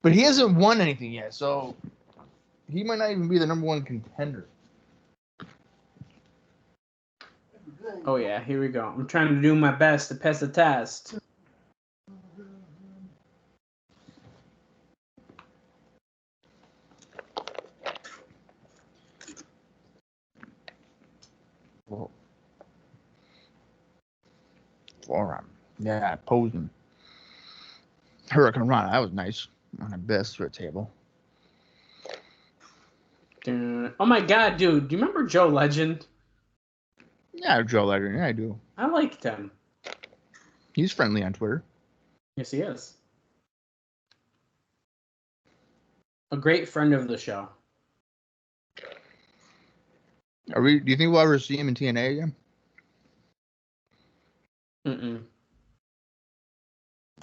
But he hasn't won anything yet, so he might not even be the number 1 contender. Oh, yeah, here we go. I'm trying to do my best to pass the test. Forearm. Yeah, posing. Hurricane Rana, that was nice. On the best for a table. Oh my god, dude. Do you remember Joe Legend? Yeah, Joe Legend. Yeah, I do. I liked him. He's friendly on Twitter. Yes, he is. A great friend of the show. Do you think we'll ever see him in TNA again? Mm-mm.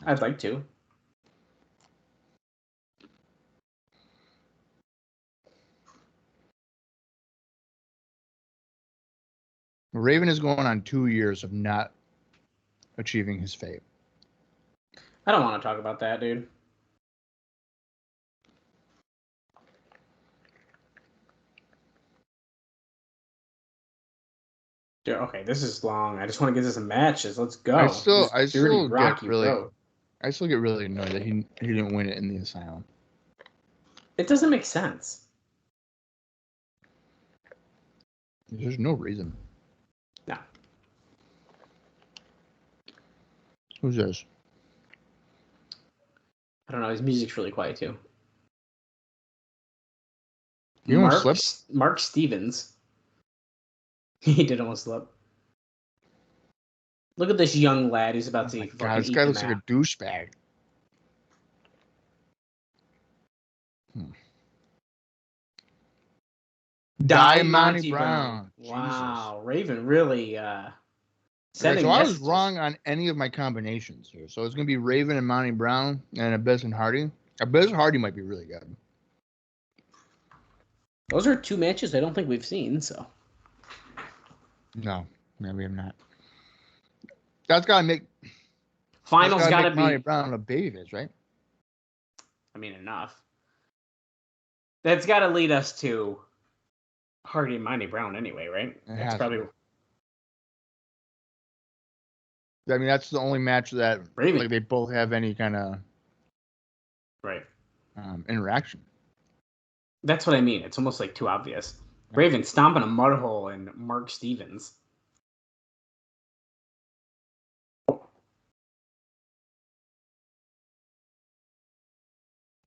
I'd like to. Raven is going on 2 years of not achieving his fate. I don't want to talk about that, dude. Dude, okay, this is long. I just want to get to some matches. Let's go. I still get really annoyed that he didn't win it in the Asylum. It doesn't make sense. There's no reason. No. Who's this? I don't know. His music's really quiet too. You almost slipped? Mark Stevens. He did almost slip. Look at this young lad who's about to God, this guy looks like a douchebag. Monty Brown. Wow, Jesus. Raven really setting. So I was wrong on any of my combinations here. So it's going to be Raven and Monty Brown and Abyss and Hardy. Abyss and Hardy might be really good. Those are 2 matches I don't think we've seen. So no, we have not. That's got to make. Finals got to be Monty Brown a babyface, right? I mean, enough. That's got to lead us to Hardy and Monty Brown anyway, right? That's probably. I mean, that's the only match that like they both have any kind of interaction. That's what I mean. It's almost like too obvious. Raven stomping a mud hole and Mark Stevens.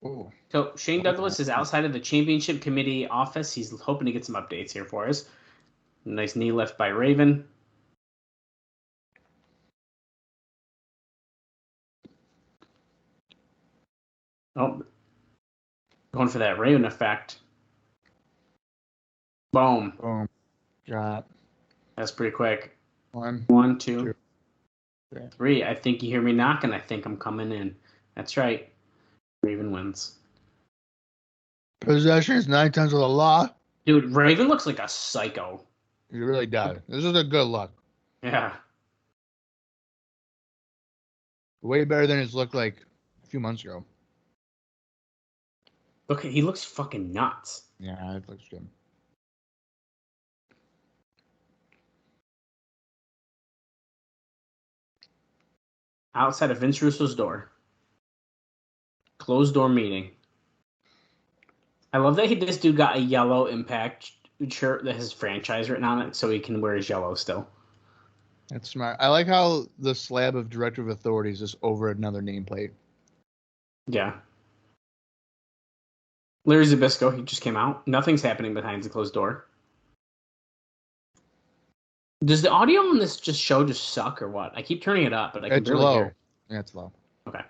Ooh. So Shane Douglas is outside of the championship committee office. He's hoping to get some updates here for us. Nice knee lift by Raven. Oh, going for that Raven effect. Boom. Boom. Drop. That's pretty quick. 1, 1, 2, 2, 3. I think you hear me knocking. I think I'm coming in. That's right. Raven wins. Possession is 9 times of the law. Dude, Raven looks like a psycho. He really does. This is a good look. Yeah. Way better than it's looked like a few months ago. Look, he looks fucking nuts. Yeah, it looks good. Outside of Vince Russo's door. Closed door meeting. I love that this dude got a yellow Impact shirt that has franchise written on it, so he can wear his yellow still. That's smart. I like how the slab of Director of Authorities is over another nameplate. Yeah. Larry Zbyszko, he just came out. Nothing's happening behind the closed door. Does the audio on this show just suck or what? I keep turning it up, but I can It's barely low. hear. Yeah, it's low. Okay.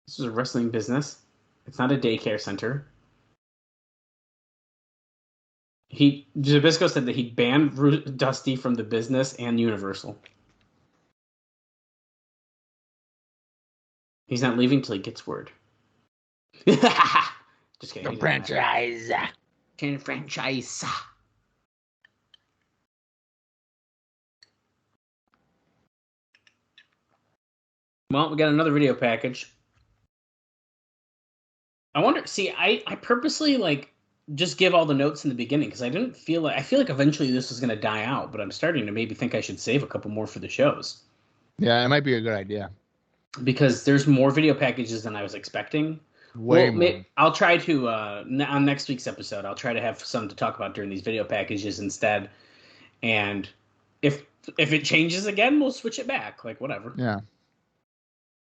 This is a wrestling business. It's not a daycare center. Zbyszko said that he banned Dusty from the business and Universal. He's not leaving till he gets word. Just kidding. The franchise. Change franchise. Well, we got another video package. I wonder. See, I purposely just give all the notes in the beginning because I feel like eventually this was going to die out, but I'm starting to maybe think I should save a couple more for the shows. Yeah, it might be a good idea. Because there's more video packages than I was expecting. Way more. I'll try to on next week's episode. I'll try to have some to talk about during these video packages instead. And if it changes again, we'll switch it back. Like whatever. Yeah.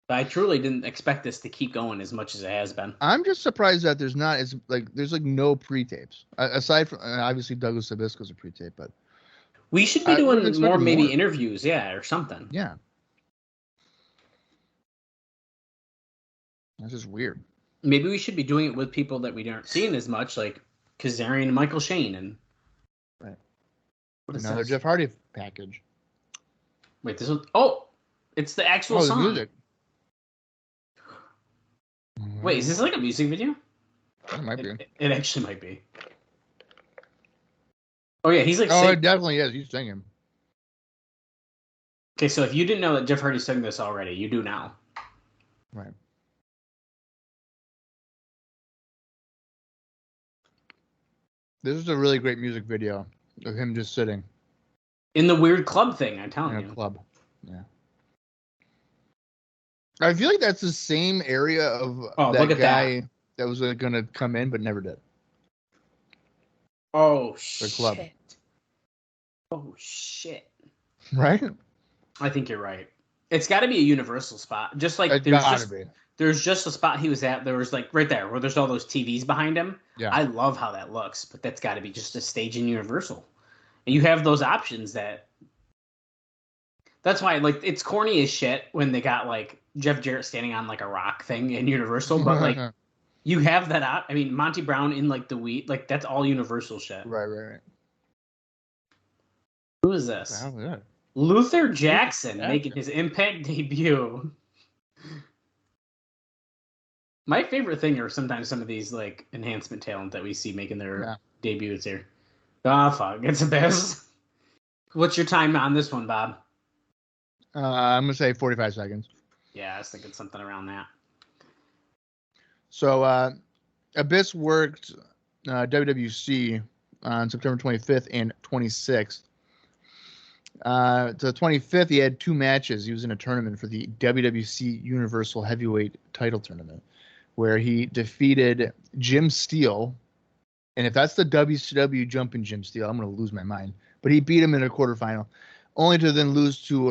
But I truly didn't expect this to keep going as much as it has been. I'm just surprised that there's no pre-tapes aside from obviously Douglas Zbyszko's a pre-tape, but we should be doing more maybe interviews, yeah, or something. Yeah. This is weird. Maybe we should be doing it with people that we aren't seeing as much, like Kazarian and Michael Shane, and right. Another Jeff Hardy package. Wait, this one? Oh, it's the actual song. The music. Wait, is this like a music video? It might be. It actually might be. Oh yeah, he's like. Oh, it definitely is. He's singing. Okay, so if you didn't know that Jeff Hardy sang this already, you do now. Right. This is a really great music video of him just sitting in the weird club thing. I'm telling you. In a club. Yeah. I feel like that's the same area of that guy that was going to come in but never did. Oh, shit. The club. Oh, shit. Right? I think you're right. It's got to be a Universal spot. Just like there's just a spot he was at. There was like right there where there's all those TVs behind him. Yeah. I love how that looks, but that's got to be just a stage in Universal. And you have those options that's why it's corny as shit when they got like Jeff Jarrett standing on like a rock thing in Universal, but like you have that out. I mean, Monty Brown in like the wheat, like that's all Universal shit. Right. Who is this? Luther Jackson making his Impact debut. My favorite thing are sometimes some of these like enhancement talent that we see making their debuts here. Ah, fuck, it's a best. What's your time on this one, Bob? I'm gonna say 45 seconds. Yeah, I was thinking something around that. So, Abyss worked WWC on September 25th and 26th. To the 25th, he had 2 matches. He was in a tournament for the WWC Universal Heavyweight Title Tournament, where he defeated Jim Steele. And if that's the WCW jumping Jim Steele, I'm going to lose my mind. But he beat him in a quarterfinal, only to then lose to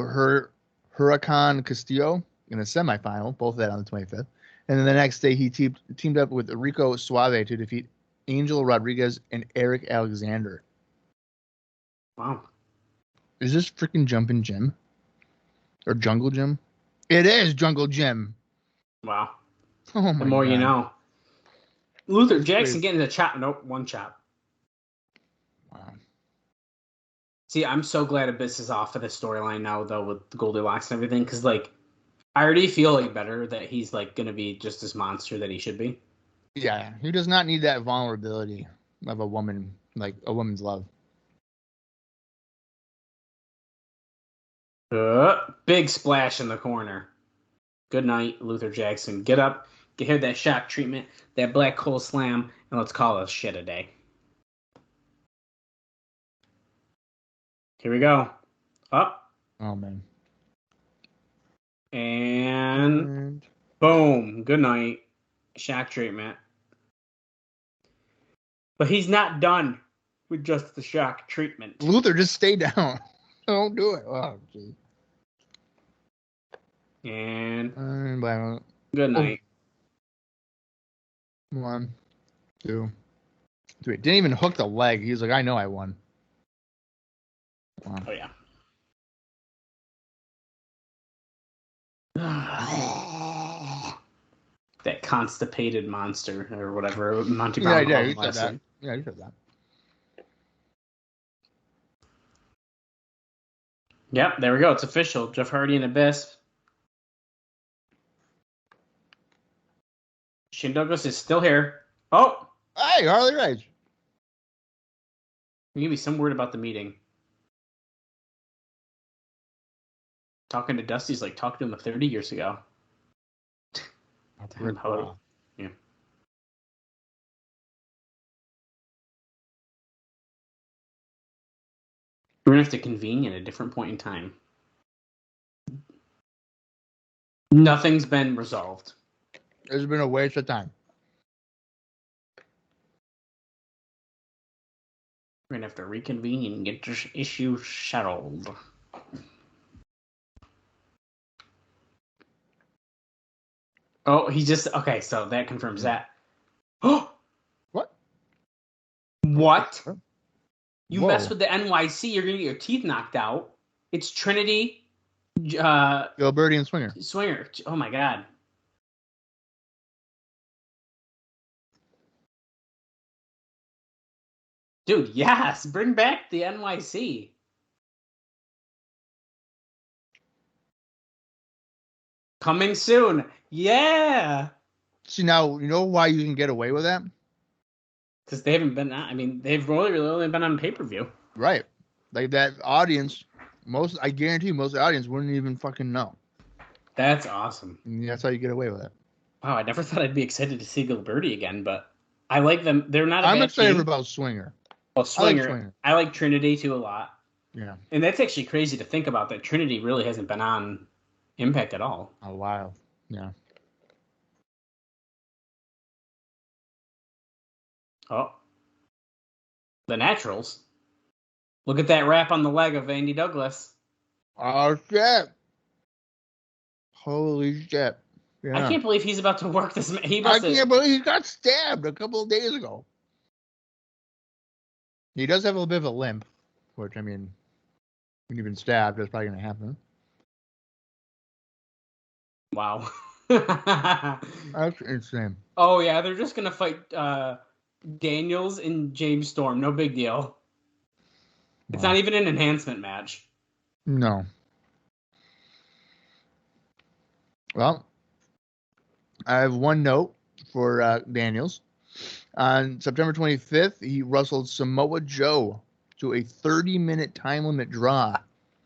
Huracan Castillo in a semifinal, both of that on the 25th. And then the next day, he teamed up with Rico Suave to defeat Angel Rodriguez, and Eric Alexander. Wow. Is this freaking Jumpin' Jim? Or Jungle Jim? It is Jungle Jim. Wow. Oh my The more God. you know. Luther That's Jackson crazy. getting the chop. Nope, one chop. Wow. See, I'm so glad Abyss is off of the storyline now, though, with the Goldilocks and everything, because, like, I already feel, like, better that he's, like, going to be just this monster that he should be. Yeah, he does not need that vulnerability of a woman, like a woman's love. Big splash in the corner. Good night, Luther Jackson. Get up, get here that shock treatment, that black hole slam, and let's call this shit a day. Here we go. Up. Oh man. And boom. Good night. Shock treatment. But he's not done with just the shock treatment. Luther, just stay down. Don't do it. Oh, gee. And Bye. good night. 1, 2, 3. Didn't even hook the leg. He was like, I know I won. Wow. Oh, yeah. That constipated monster or whatever Monty Brown Yeah, called you him said last that. week. Yeah, you said that. Yep, there we go. It's official. Jeff Hardy and Abyss. Shane Douglas is still here. Oh! Hey, Harley Race. Give me some word about the meeting. Talking to Dusty's like talking to him 30 years ago. Damn, how- yeah. We're going to have to convene at a different point in time. Nothing's been resolved. It's been a waste of time. We're going to have to reconvene and get this issue settled. Oh, he just... Okay, so that confirms that. Oh! What? What? You Whoa. mess with the NYC, you're going to get your teeth knocked out. It's Trinity... Gilberti and Swinger. Swinger. Oh, my God. Dude, yes! Bring back the NYC. Coming soon. Yeah! See, now, you know why you can get away with that? Because they haven't been on... I mean, they've really only been on pay-per-view. Right. Like, that audience, I guarantee most of the audience wouldn't even fucking know. That's awesome. And that's how you get away with it. Wow, I never thought I'd be excited to see Gilberti again, but I like them. They're not a I'm bad excited team. about Swinger. Well, Swinger. Swinger. I like Trinity, too, a lot. Yeah. And that's actually crazy to think about, that Trinity really hasn't been on Impact at all. A while. Yeah. Oh. The Naturals. Look at that wrap on the leg of Andy Douglas. Oh, shit. Holy shit. Yeah. I can't believe he's about to work this. I can't believe he got stabbed a couple of days ago. He does have a little bit of a limp, which, I mean, when you've been stabbed, that's probably going to happen. Wow. That's insane. Oh, yeah, they're just going to fight Daniels and James Storm. No big deal. It's not even an enhancement match. No. Well, I have one note for Daniels. On September 25th, he wrestled Samoa Joe to a 30-minute time limit draw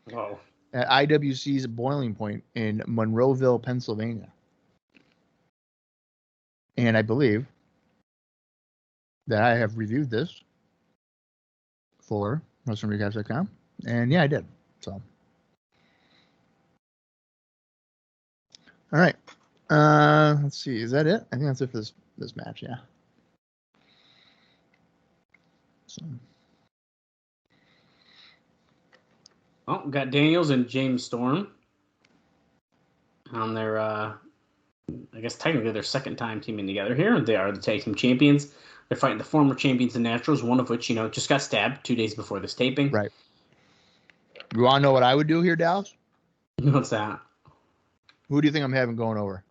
Whoa. at IWC's Boiling Point in Monroeville, Pennsylvania. And I believe that I have reviewed this for WrestlingRecaps.com. And yeah, I did. So, all right. Let's see. Is that it? I think that's it for this match. Yeah. So. Oh, we got Daniels and James Storm on their, I guess technically their second time teaming together here. They are the tag team champions. They're fighting the former champions, the Naturals, one of which, just got stabbed 2 days before this taping. Right. You want to know what I would do here, Dallas? What's that? Who do you think I'm having going over?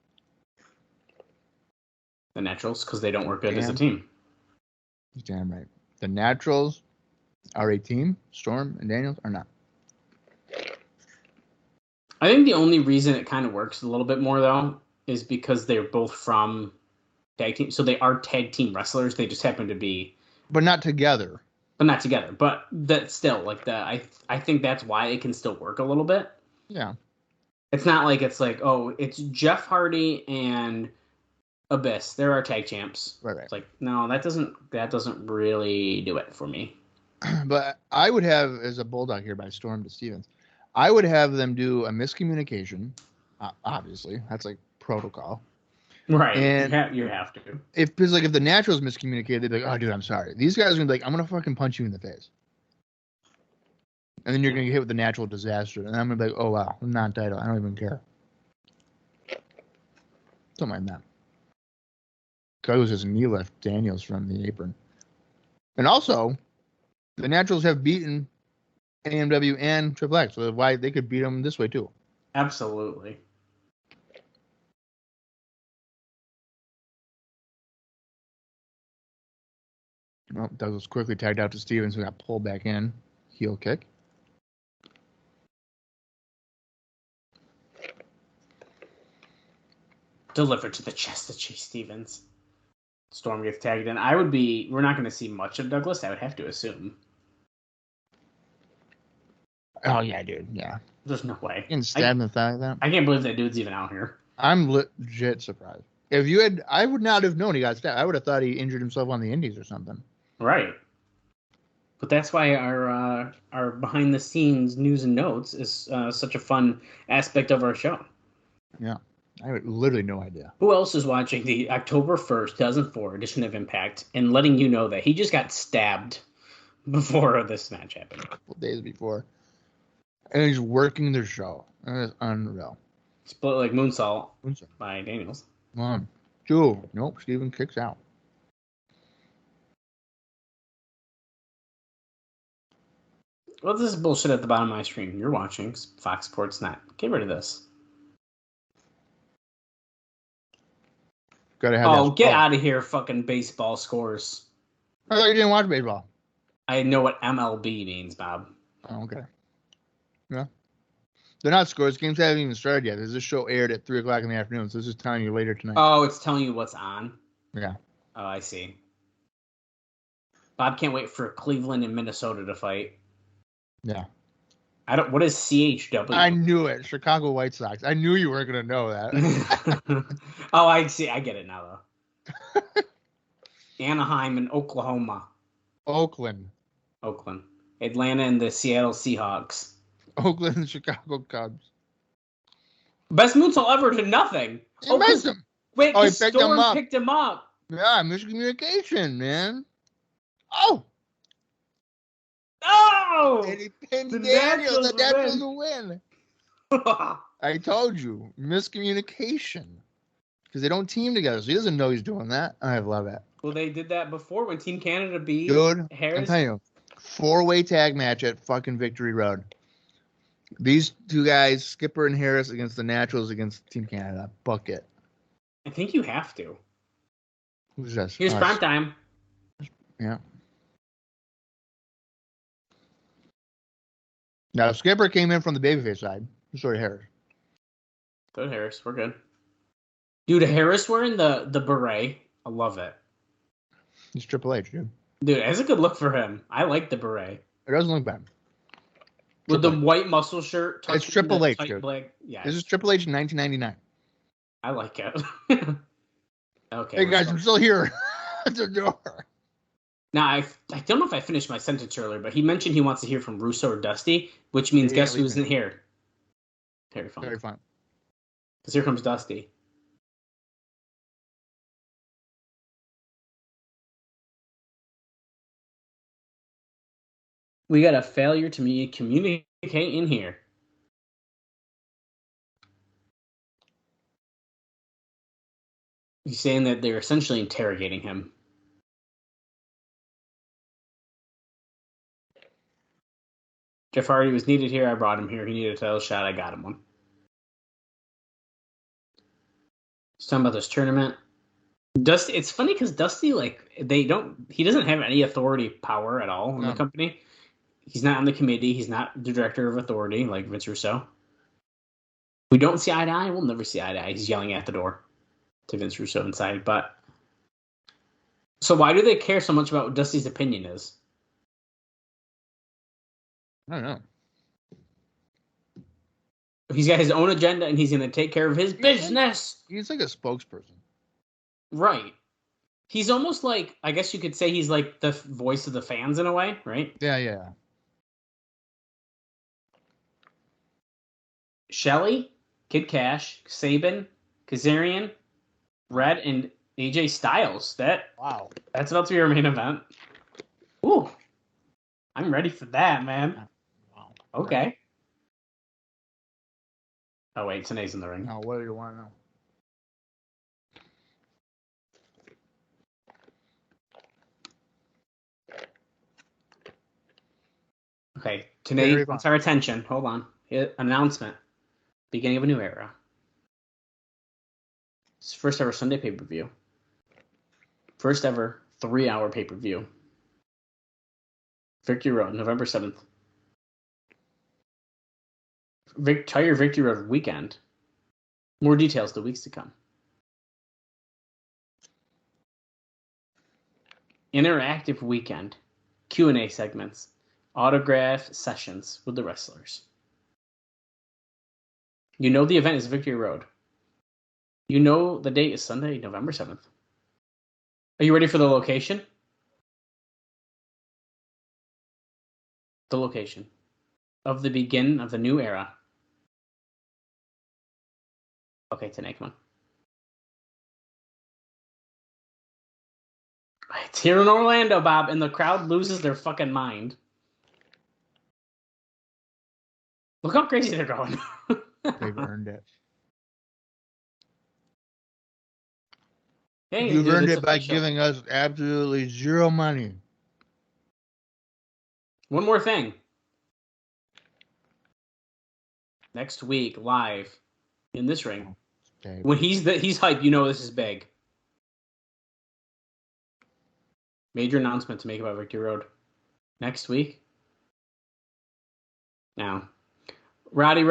The Naturals, because they don't work good as a team. Damn right. The Naturals are a team. Storm and Daniels are not. I think the only reason it kind of works a little bit more, though, is because they're both from tag team. So they are tag team wrestlers. They just happen to be... But not together. But not together. But that's still, I think that's why it can still work a little bit. Yeah. It's not like it's like, oh, it's Jeff Hardy and Abyss. They're our tag champs. Right. It's like, no, that doesn't really do it for me. But I would have, as a bulldog here by Storm to Stevens, I would have them do a miscommunication. Obviously, that's like protocol. Right. And you have to. If the Naturals miscommunicated, they'd be like, oh, dude, I'm sorry. These guys are going to be like, I'm going to fucking punch you in the face. And then you're going to get hit with the natural disaster. And I'm going to be like, oh, wow, I'm non-title. I don't even care. Something like that. Because his knee left Daniels from the apron. And also, the Naturals have beaten AMW and Triple X. So why they could beat them this way, too. Absolutely. Well, Douglas quickly tagged out to Stevens, who got pulled back in. Heel kick. Delivered to the chest of Chase Stevens. Storm gets tagged in. We're not going to see much of Douglas, I would have to assume. Oh, yeah, dude. Yeah. There's no way. Getting stabbed in the thigh like that. I can't believe that dude's even out here. I'm legit surprised. I would not have known he got stabbed. I would have thought he injured himself on the Indies or something. Right. But that's why our behind the scenes news and notes is such a fun aspect of our show. Yeah. I had literally no idea. Who else is watching the October 1st, 2004 edition of Impact and letting you know that he just got stabbed before this match happened? A couple days before. And he's working the show. That is unreal. Split like moonsault by Daniels. Come on. Two. Nope. Steven kicks out. Well, this is bullshit at the bottom of my screen. You're watching Fox Sports Net. Get rid of this. Gotta have get out of here, fucking baseball scores. I thought you didn't watch baseball. I know what MLB means, Bob. Oh, okay. Yeah. They're not scores. Games haven't even started yet. This show aired at 3 o'clock in the afternoon, so this is telling you later tonight. Oh, it's telling you what's on? Yeah. Oh, I see. Bob can't wait for Cleveland and Minnesota to fight. Yeah. What is CHW? I knew it. Chicago White Sox. I knew you weren't going to know that. Oh, I see. I get it now, though. Anaheim and Oklahoma. Oakland. Atlanta and the Seattle Seahawks. Oakland and Chicago Cubs. Best moonsault ever to nothing. He missed him. Wait, he Storm picked him up. Yeah, miscommunication, man. Oh! Oh! And he pinned Daniels. The Naturals will win. I told you. Miscommunication. Because they don't team together, so he doesn't know he's doing that. I love it. Well, they did that before when Team Canada beat Harris. I'm telling you. 4-way tag match at fucking Victory Road. These two guys, Skipper and Harris against the Naturals against Team Canada. Bucket. I think you have to. Who's this? Here's prime time. Yeah. Now, Skipper came in from the babyface side. Sorry, Harris. Good, Harris. We're good. Dude, Harris wearing the beret. I love it. He's Triple H, dude. Dude, that's a good look for him. I like the beret. It doesn't look bad. With the white muscle shirt. It's Triple H, dude. Yeah. This is Triple H in 1999. I like it. Okay. Hey, guys, I'm still here at the door. Now, I don't know if I finished my sentence earlier, but he mentioned he wants to hear from Russo or Dusty, which means guess who isn't here? Terry Funk. Very fun. Because here comes Dusty. We got a failure to communicate in here. He's saying that they're essentially interrogating him. Jeff Hardy was needed here. I brought him here. He needed a title shot. I got him one. He's talking about this tournament. Dusty, it's funny because Dusty, he doesn't have any authority power at all in the company. He's not on the committee. He's not the director of authority like Vince Russo. We don't see eye to eye. We'll never see eye to eye. He's yelling at the door to Vince Russo inside. But so why do they care so much about what Dusty's opinion is? I don't know. He's got his own agenda, and he's going to take care of his business. He's like a spokesperson. Right. He's almost like, I guess you could say he's like the voice of the fans in a way, right? Yeah. Shelley, Kid Kash, Sabin, Kazarian, Red, and AJ Styles. That's about to be our main event. Ooh. I'm ready for that, man. Wow. Okay. Oh, wait. Tanae's in the ring. Now, what do you want to know? Okay. Tanae wants our attention. Hold on. Announcement. Beginning of a new era. It's first ever Sunday pay-per-view. First ever 3-hour pay-per-view. Victory Road, November 7th. Entire Victory Road weekend. More details the weeks to come. Interactive weekend. Q&A segments. Autograph sessions with the wrestlers. You know the event is Victory Road. You know the date is Sunday, November 7th. Are you ready for the location? The location of the beginning of the new era. Okay, Tanae, come on. It's here in Orlando, Bob, and the crowd loses their fucking mind. Look how crazy they're going. They've earned it. Hey, You've dude, earned it's it by official. giving us absolutely zero money. One more thing. Next week, live in this ring. Okay. When he's hyped, you know this is big. Major announcement to make about Victory Road. Next week. Now, Roddy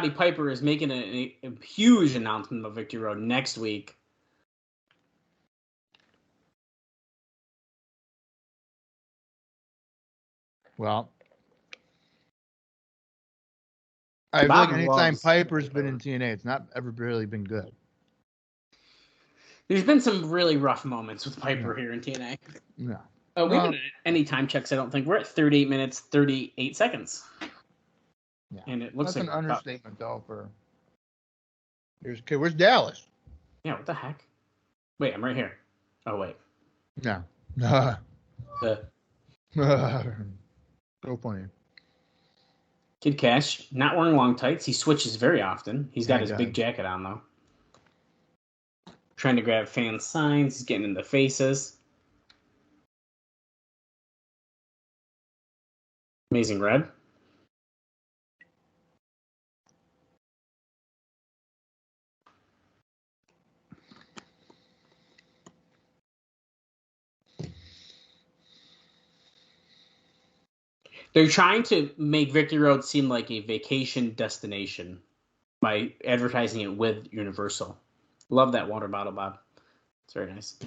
Piper is making a huge announcement about Victory Road next week. Well, I feel Bob like anytime loves Piper's been in TNA, it's not ever really been good. There's been some really rough moments with Piper here in TNA. No. We haven't had any time checks, I don't think. We're at 38 minutes, 38 seconds. Yeah. And it looks That's like an understatement, though. Where's Dallas? Yeah, what the heck? Wait, I'm right here. Oh, wait. No. So funny. Kid Kash, not wearing long tights. He switches very often. He's got his big jacket on, though. Trying to grab fan signs. He's getting in the faces. Amazing Red. They're trying to make Victory Road seem like a vacation destination by advertising it with Universal. Love that water bottle, Bob. It's very nice.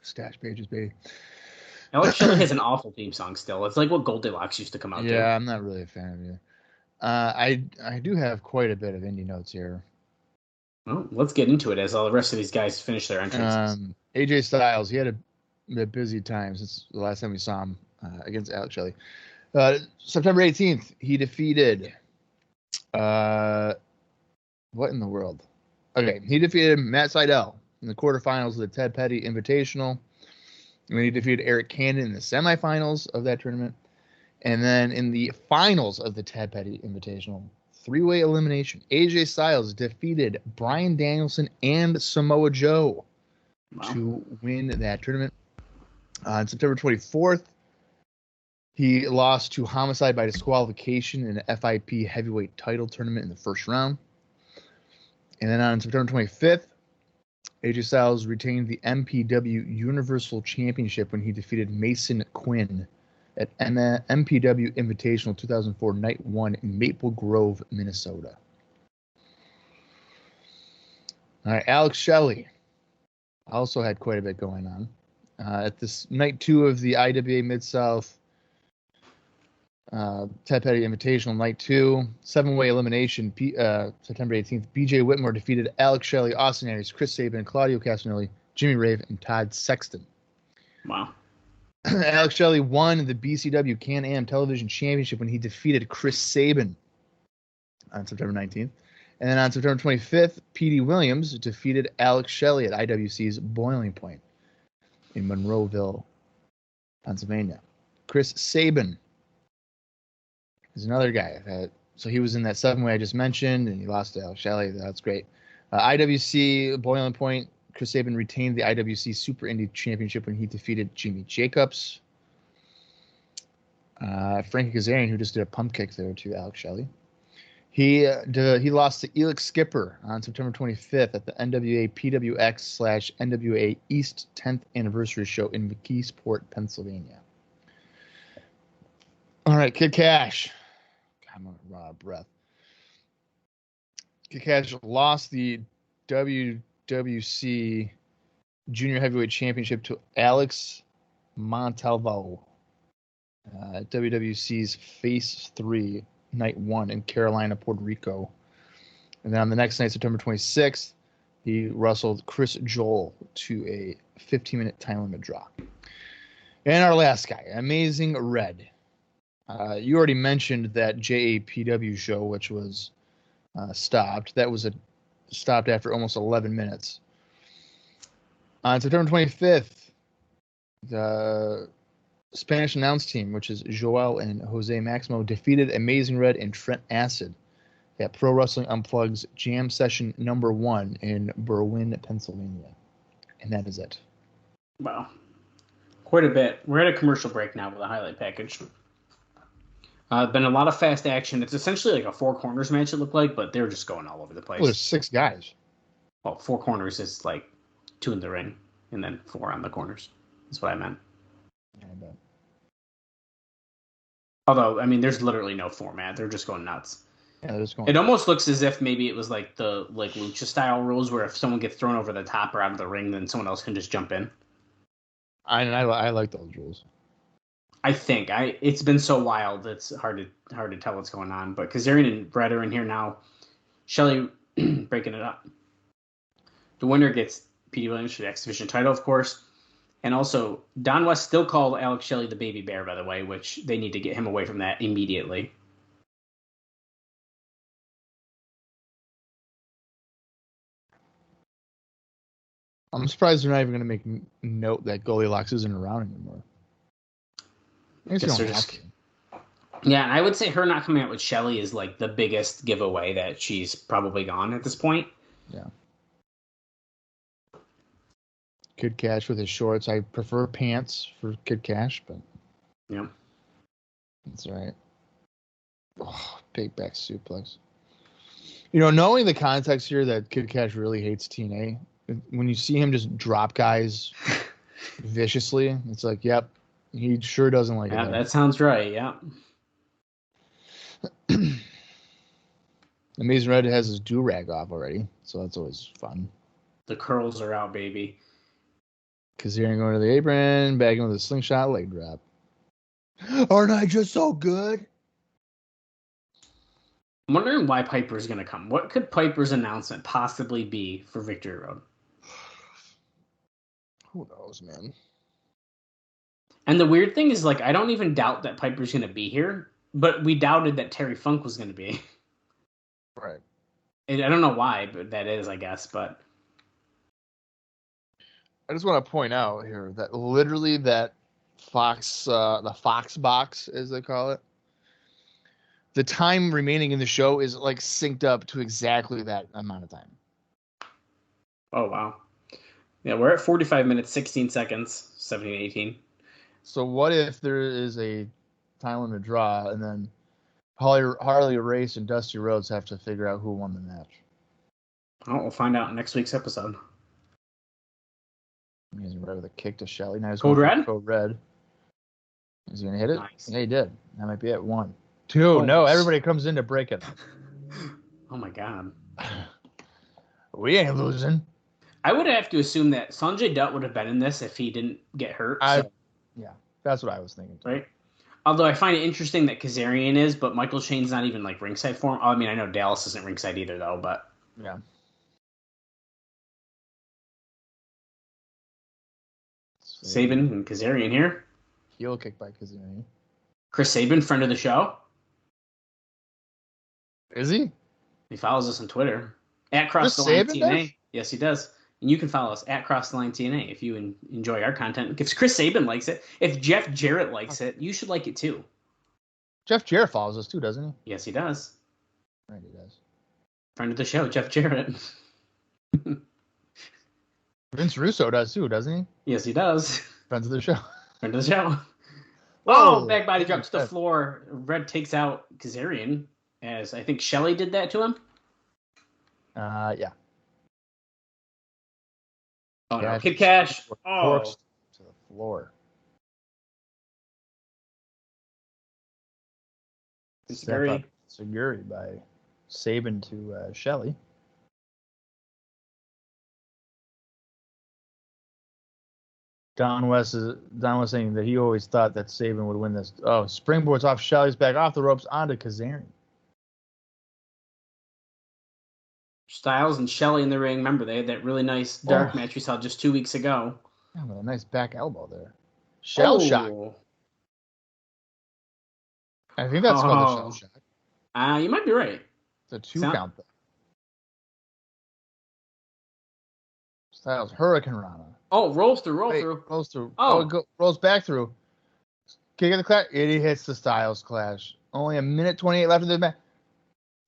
Stash pages, baby. Alex Shelley has an awful theme song still. It's like what Goldilocks used to come out to. Yeah, I'm not really a fan of it. I do have quite a bit of indie notes here. Well, let's get into it as all the rest of these guys finish their entrances. AJ Styles, he had a busy time since the last time we saw him against Alex Shelley. September 18th, he defeated what in the world? Okay, he defeated Matt Sydal in the quarterfinals of the Ted Petty Invitational. And then he defeated Eric Cannon in the semifinals of that tournament. And then in the finals of the Ted Petty Invitational, 3-way elimination, AJ Styles defeated Bryan Danielson and Samoa Joe to win that tournament. On September 24th, He lost to Homicide by disqualification in the FIP heavyweight title tournament in the first round. And then on September 25th, AJ Styles retained the MPW Universal Championship when he defeated Mason Quinn at MPW Invitational 2004 Night 1 in Maple Grove, Minnesota. All right, Alex Shelley also had quite a bit going on. At this Night 2 of the IWA Mid-South Ted Petty Invitational Night 2, 7-way elimination, September 18th, BJ Whitmore defeated Alex Shelley, Austin Aries, Chris Sabin, Claudio Castagnoli, Jimmy Rave, and Todd Sexton. Wow. Alex Shelley won the BCW Can-Am Television Championship when he defeated Chris Sabin on September 19th. And then on September 25th, Petey Williams defeated Alex Shelley at IWC's Boiling Point in Monroeville, Pennsylvania. Chris Sabin is another guy. So he was in that 7-way I just mentioned, and he lost to Alex Shelley. That's great. IWC Boiling Point, Chris Sabin retained the IWC Super Indie Championship when he defeated Jimmy Jacobs. Frankie Kazarian, who just did a pump kick there to Alex Shelley. He lost to Elix Skipper on September 25th at the NWA PWX/NWA East 10th Anniversary Show in McKeesport, Pennsylvania. All right, Kid Kash. I'm out of breath. Kid Kash lost the WWC Junior Heavyweight Championship to Alex Montalvo at WWC's Phase 3 Night 1 in Carolina, Puerto Rico. And then on the next night, September 26th, he wrestled Chris Joel to a 15-minute time limit draw. And our last guy, Amazing Red. You already mentioned that JAPW show, which was stopped. That was stopped after almost 11 minutes. On September 25th, the Spanish announce team, which is Joel and Jose Maximo, defeated Amazing Red and Trent Acid at Pro Wrestling Unplugged's Jam Session number 1 in Berwyn, Pennsylvania. And that is it. Wow. Quite a bit. We're at a commercial break now with a highlight package. Been a lot of fast action. It's essentially like a 4 corners match, it looked like, but they're just going all over the place. Well, there's 6 guys. Well, 4 corners is like 2 in the ring, and then 4 on the corners. That's what I meant. Yeah, I bet. Although, I mean, there's literally no format. They're just going nuts. Yeah, they're just going. It almost looks as if maybe it was like the lucha style rules, where if someone gets thrown over the top or out of the ring, then someone else can just jump in. I like those rules. I think it's been so wild. It's hard to tell what's going on. But Kazarian and Brett are in here now. Shelley breaking it up. The winner gets Petey Williams for the X Division title, of course. And also, Don West still called Alex Shelley the baby bear, by the way, which they need to get him away from that immediately. I'm surprised they're not even going to make note that Goldilocks isn't around anymore. I guess you don't have to. Yeah, and I would say her not coming out with Shelley is like the biggest giveaway that she's probably gone at this point. Yeah. Kid Kash with his shorts. I prefer pants for Kid Kash, but yeah, that's all right. Oh, big back suplex. You know, knowing the context here that Kid Kash really hates TNA, when you see him just drop guys viciously, it's like, yep, he sure doesn't like it. Yeah, that sounds right. Yeah. Amazing Red has his do-rag off already, so that's always fun. The curls are out, baby. Kazarian going to the apron, bagging with a slingshot leg drop. Aren't I just so good? I'm wondering why Piper's going to come. What could Piper's announcement possibly be for Victory Road? Who knows, man? And the weird thing is, like, I don't even doubt that Piper's going to be here, but we doubted that Terry Funk was going to be. Right. And I don't know why, but that is, I guess, but... I just want to point out here that literally that Fox, the Fox box, as they call it, the time remaining in the show is like synced up to exactly that amount of time. Oh, wow. Yeah, we're at 45 minutes, 16 seconds, 17, 18. So what if there is a time limit draw, and then Harley Race and Dusty Rhodes have to figure out who won the match. Oh, we'll find out in next week's episode. He's right with a kick to Shelley. Now he's Code going for Red? Code Red. Is he going to hit it? Nice. Yeah, he did. That might be it. 1, 2. Oh, No, everybody comes in to break it. Oh, my God. We ain't losing. I would have to assume that Sanjay Dutt would have been in this if he didn't get hurt. Yeah, that's what I was thinking. Right? Although I find it interesting that Kazarian is, but Michael Shane's not even like ringside for him. I mean, I know Dallas isn't ringside either, though, but... Yeah. Sabin and Kazarian here. Heel kick by Kazarian. Chris Sabin, friend of the show. Is he? He follows us on Twitter. At Cross the Chris Line Sabin TNA. does? Yes, he does. And you can follow us at Cross the Line TNA if you enjoy our content. If Chris Sabin likes it, if Jeff Jarrett likes it, you should like it too. Jeff Jarrett follows us too, doesn't he? Yes, he does. Right, he does. Friend of the show, Jeff Jarrett. Vince Russo does too, doesn't he? Yes, he does. Friends of the show. Friend of the show. Whoa! Oh, back body drop to the floor. Red takes out Kazarian, as I think Shelley did that to him. Yeah. Oh, no. Kash Kid Kash. torques to the floor. It's Step very... up Seguri by Sabin to Shelley. Don West saying that he always thought that Sabin would win this. Oh, springboards off Shelley's back, off the ropes onto Kazarian. Styles and Shelley in the ring. Remember, they had that really nice dark match we saw just 2 weeks ago. Yeah, with a nice back elbow there. Shell shock. I think that's called a shell shock. You might be right. It's a 2 count though. Styles Hurricane Rana. Oh, rolls through. Rolls through. Oh. Rolls back through. Kick of the clash. It hits the Styles Clash. Only a minute 28 left in the match.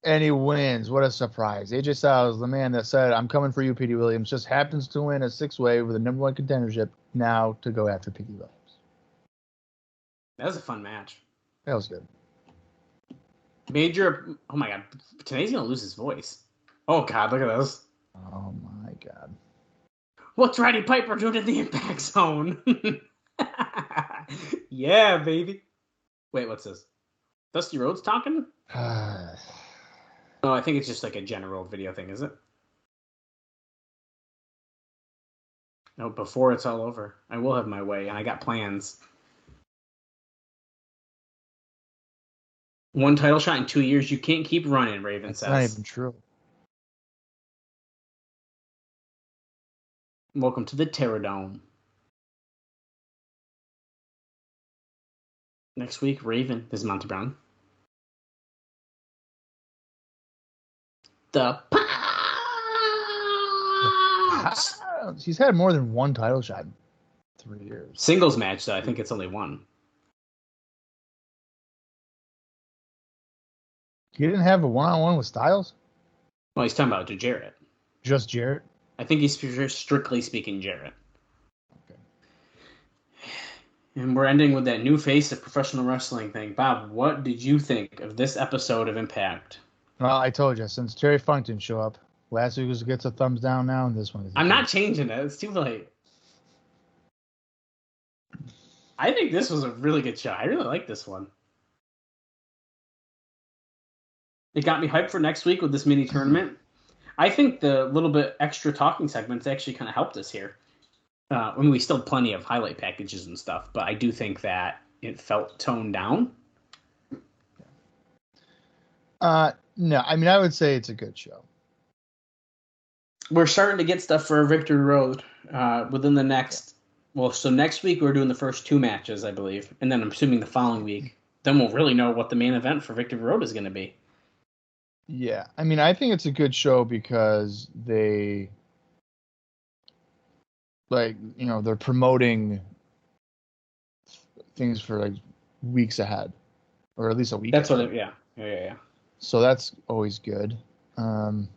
And he wins. What a surprise. AJ Styles, the man that said, I'm coming for you, Petey Williams, just happens to win a 6-way with a #1 contendership now to go after Petey Williams. That was a fun match. That was good. Major. Oh, my God. Today's going to lose his voice. Oh, God. Look at this. Oh, my God. What's Roddy Piper doing in the impact zone? Yeah, baby. Wait, what's this? Dusty Rhodes talking? Oh, I think it's just like a general video thing, is it? No, before it's all over. I will have my way, and I got plans. 1 title shot in 2 years. You can't keep running, Raven says. That's not even true. Welcome to the Terradome. Next week, Raven. This is Monty Brown. The Pounds! He's had more than 1 title shot in 3 years. Singles match, though. I think it's only 1. He didn't have a one-on-one with Styles? Well, he's talking about Jarrett. Just Jarrett? I think he's strictly speaking Jarrett. Okay. And we're ending with that new face of professional wrestling thing. Bob, what did you think of this episode of Impact? Well, I told you, since Terry Funk didn't show up, last week gets a thumbs down now, and this one is. I'm not changing it. It's too late. I think this was a really good show. I really like this one. It got me hyped for next week with this mini tournament. I think the little bit extra talking segments actually kind of helped us here. I mean, we still have plenty of highlight packages and stuff, but I do think that it felt toned down. No, I mean, I would say it's a good show. We're starting to get stuff for Victory Road within the next... Well, so next week we're doing the first 2 matches, I believe. And then I'm assuming the following week. Then we'll really know what the main event for Victory Road is going to be. Yeah, I mean, I think it's a good show because they, like, you know, they're promoting things for, like, weeks ahead. Or at least a week That's ahead. what Yeah. So that's always good. The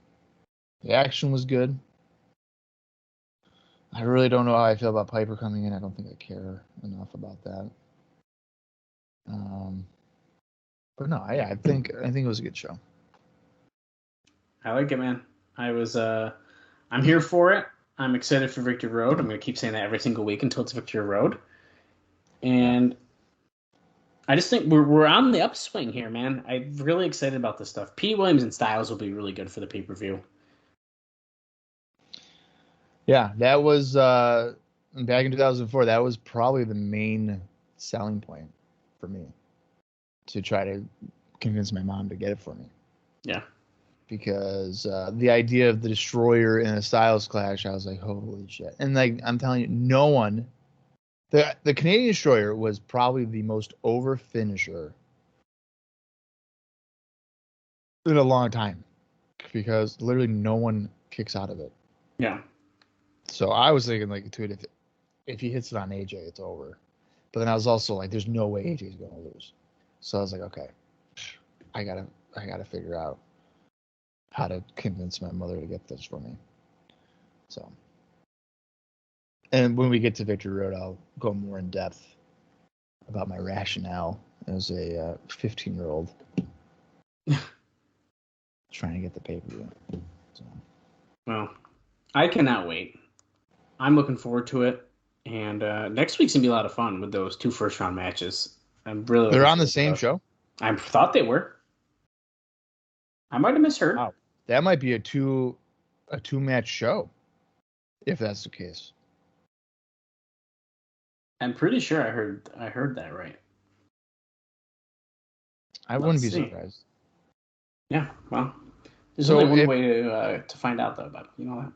action was good. I really don't know how I feel about Piper coming in. I don't think I care enough about that. But no, I think it was a good show. I like it, man. I'm here for it. I'm excited for Victory Road. I'm going to keep saying that every single week until it's Victory Road. And I just think we're on the upswing here, man. I'm really excited about this stuff. Petey Williams and Styles will be really good for the pay-per-view. Yeah, that was back in 2004. That was probably the main selling point for me, to try to convince my mom to get it for me. Yeah. Because the idea of the Destroyer in a Styles clash, I was like, holy shit. And like, I'm telling you, no one, the Canadian Destroyer was probably the most over finisher in a long time, because literally no one kicks out of it. Yeah. So I was thinking, like, dude, if he hits it on AJ, it's over. But then I was also like, there's no way AJ's going to lose. So I was like, okay, I gotta figure out how to convince my mother to get this for me. So, and when we get to Victory Road, I'll go more in depth about my rationale as a 15-year-old trying to get the pay-per-view. So. Well, I cannot wait. I'm looking forward to it. And next week's going to be a lot of fun with those 2 first-round matches. They're on the same show? I thought they were. I might have misheard. Wow. That might be a two-match show, if that's the case. I'm pretty sure I heard that right. I wouldn't be surprised. Yeah, well, there's only one way to find out though, but you know that.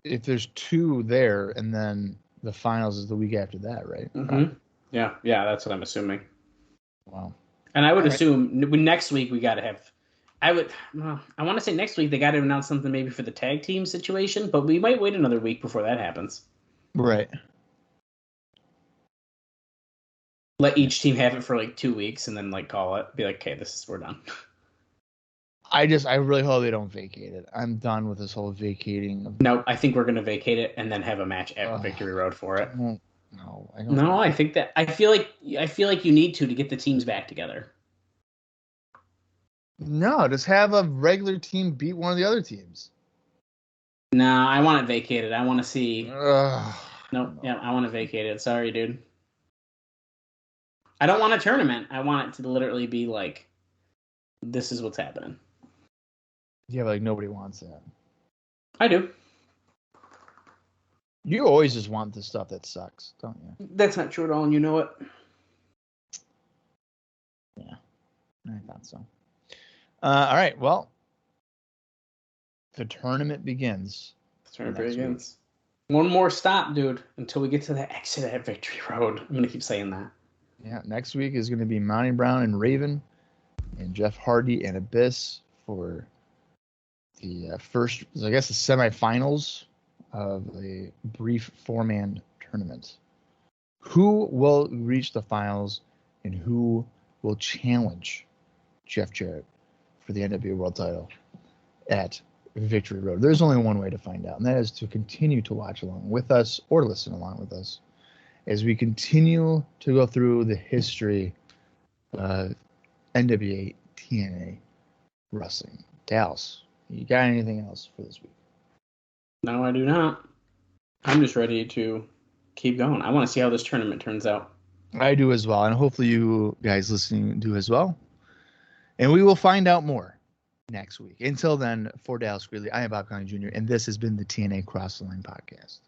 If there's 2 there, and then the finals is the week after that, right? Mm-hmm. Yeah, that's what I'm assuming. Wow. And I would assume next week we got to have. I want to say next week they got to announce something maybe for the tag team situation, but we might wait another week before that happens. Right. Let each team have it for like 2 weeks and then like call it. Be like, okay, we're done. I really hope they don't vacate it. I'm done with this whole vacating. No, I think we're gonna vacate it and then have a match at Victory Road for it. No, I don't. No, I think that I feel like you need to get the teams back together. No, just have a regular team beat one of the other teams. No, I want it vacated. I want to see. No, yeah, I want to vacate it. Sorry, dude. I don't want a tournament. I want it to literally be like, this is what's happening. Yeah, but like nobody wants that. I do. You always just want the stuff that sucks, don't you? That's not true at all, and you know it. Yeah, I thought so. All right, well, the tournament begins. The tournament begins. One more stop, dude, until we get to the exit at Victory Road. I'm going to keep saying that. Yeah, next week is going to be Monty Brown and Raven and Jeff Hardy and Abyss for the first, I guess, the semifinals of a brief 4-man tournament. Who will reach the finals and who will challenge Jeff Jarrett for the NWA World title at Victory Road? There's only one way to find out, and that is to continue to watch along with us or listen along with us as we continue to go through the history of NWA TNA wrestling. Dallas, you got anything else for this week? No, I do not. I'm just ready to keep going. I want to see how this tournament turns out. I do as well, and hopefully you guys listening do as well. And we will find out more next week. Until then, for Dallas Gridley, I am Bob Colling Jr., and this has been the TNA Cross the Line podcast.